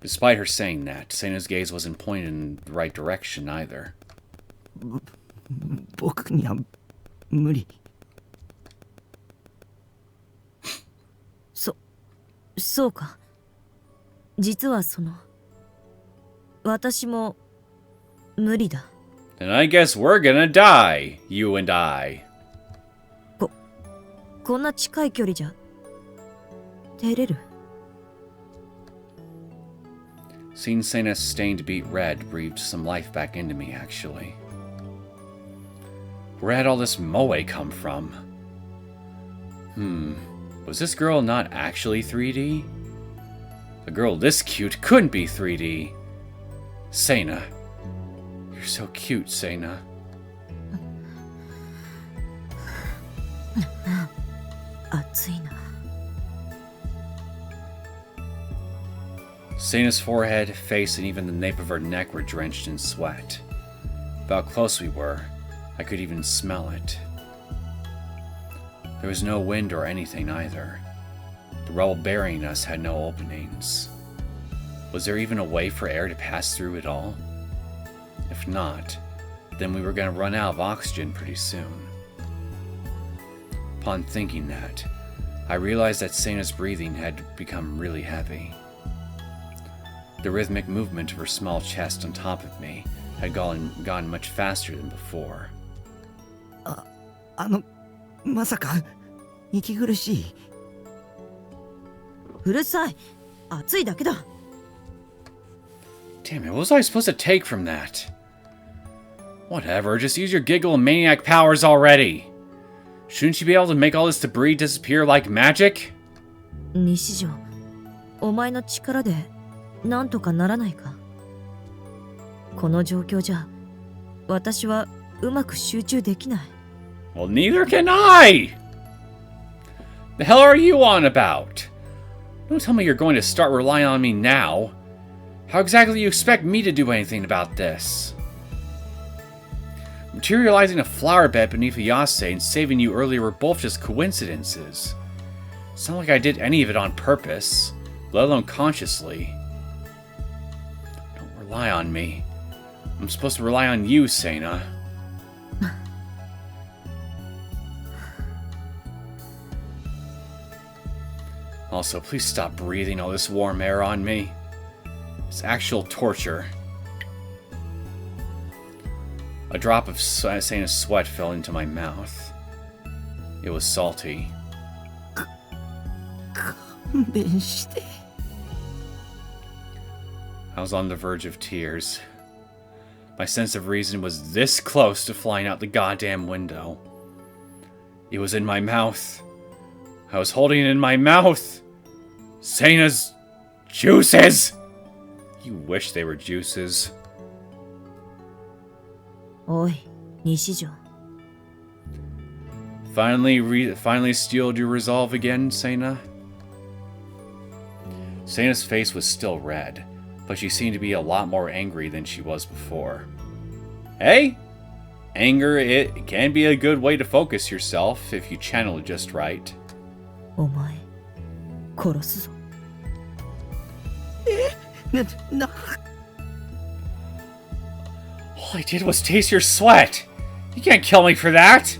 Despite her saying that, Sena's gaze wasn't pointed in the right direction either. 僕には無理。そうか。実は私も無理だ。 Then I guess we're gonna die, you and I. こんな近い距離じゃ照れる。 Seeing Sena's stained beet red breathed some life back into me, actually. Where had all this moe come from? Was this girl not actually 3D? A girl this cute couldn't be 3D. Sena. You're so cute, Sena. Sena's forehead, face, and even the nape of her neck were drenched in sweat. About how close we were, I could even smell it. There was no wind or anything either. The rubble burying us had no openings. Was there even a way for air to pass through it all? If not, then we were going to run out of oxygen pretty soon. Upon thinking that, I realized that Sena's breathing had become really heavy. The rhythmic movement of her small chest on top of me had gone much faster than before. まさか息苦しい。うるさい。暑いだけだ。 Damn it, what was I supposed to take from that? Whatever, just use your gigalomaniac powers already. Shouldn't you be able to make all this debris disappear like magic? 西条、お前の力でなんとかならないか。この状況じゃ私はうまく集中できない。 Well, neither can I! The hell are you on about? Don't tell me you're going to start relying on me now. How exactly do you expect me to do anything about this? Materializing a flower bed beneath Ayase and saving you earlier were both just coincidences. It's not like I did any of it on purpose, let alone consciously. Don't rely on me. I'm supposed to rely on you, Sena. Also, please stop breathing all this warm air on me. It's actual torture. A drop of Sena's sweat fell into my mouth. It was salty. 勘弁して。 I was on the verge of tears. My sense of reason was this close to flying out the goddamn window. It was in my mouth. I was holding it in my mouth. Sena's juices! You wish they were juices. おい、西条。 Finally steeled your resolve again, Sena? Sena's face was still red, but she seemed to be a lot more angry than she was before. Hey? Anger, it can be a good way to focus yourself if you channel it just right. お前、殺すぞ。 All I did was taste your sweat. You can't kill me for that.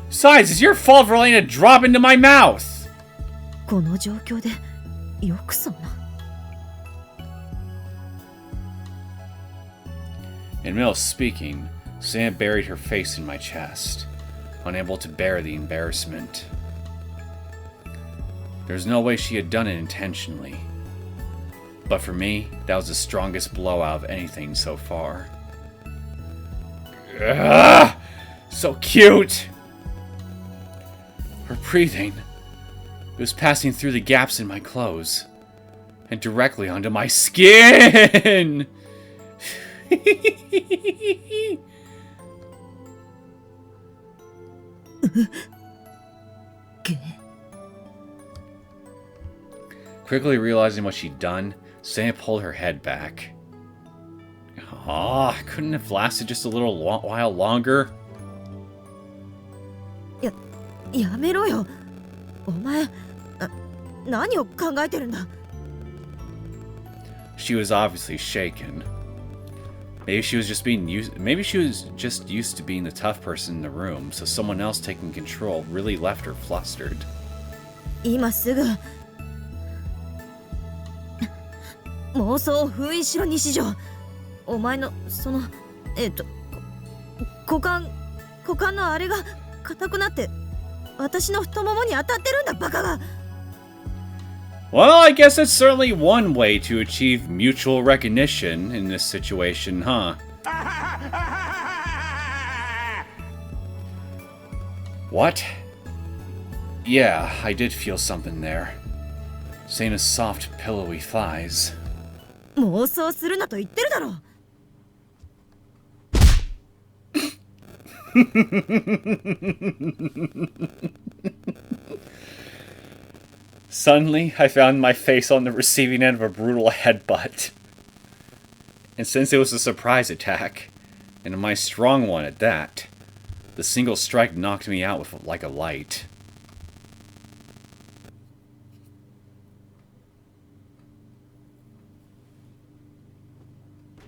Besides, it's your fault for letting it drop into my mouth. この状況でよくそんな。 In the middle of speaking, Sena buried her face in my chest, unable to bear the embarrassment. There's no way she had done it intentionally. But for me, that was the strongest blowout of anything so far. Ugh! So cute! Her breathing. It was passing through the gaps in my clothes. And directly onto my skin! Quickly realizing what she'd done, Sena pulled her head back. Ah, couldn't have lasted just a little while longer? やめろよ。お前、何を考えてるんだ。She was obviously shaken. Maybe she was just used to being the tough person in the room, so someone else taking control really left her flustered. 今すぐ。妄想を封印しろ、西条。お前のその股間のあれが硬くなって私の太ももに当たってるんだ、バカが。Well, I guess it's certainly one way to achieve mutual recognition in this situation, huh? What? Yeah, I did feel something there. Sena's soft, pillowy thighs. 妄想するなと言ってるだろ。Suddenly, I found my face on the receiving end of a brutal headbutt. And since it was a surprise attack, and my strong one at that, the single strike knocked me out with like a light.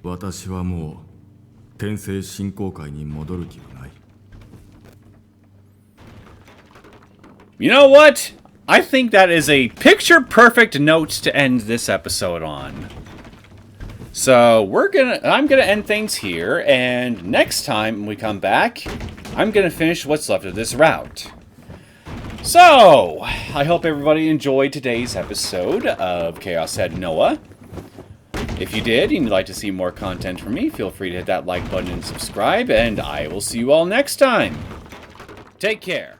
私はもう天聖信仰会に戻る気はない。You know what? I think that is a picture-perfect note to end this episode on. So I'm gonna end things here, and next time when we come back, I'm gonna finish what's left of this route. So, I hope everybody enjoyed today's episode of Chaos Head Noah. If you did, and you'd like to see more content from me, feel free to hit that like button and subscribe, and I will see you all next time. Take care.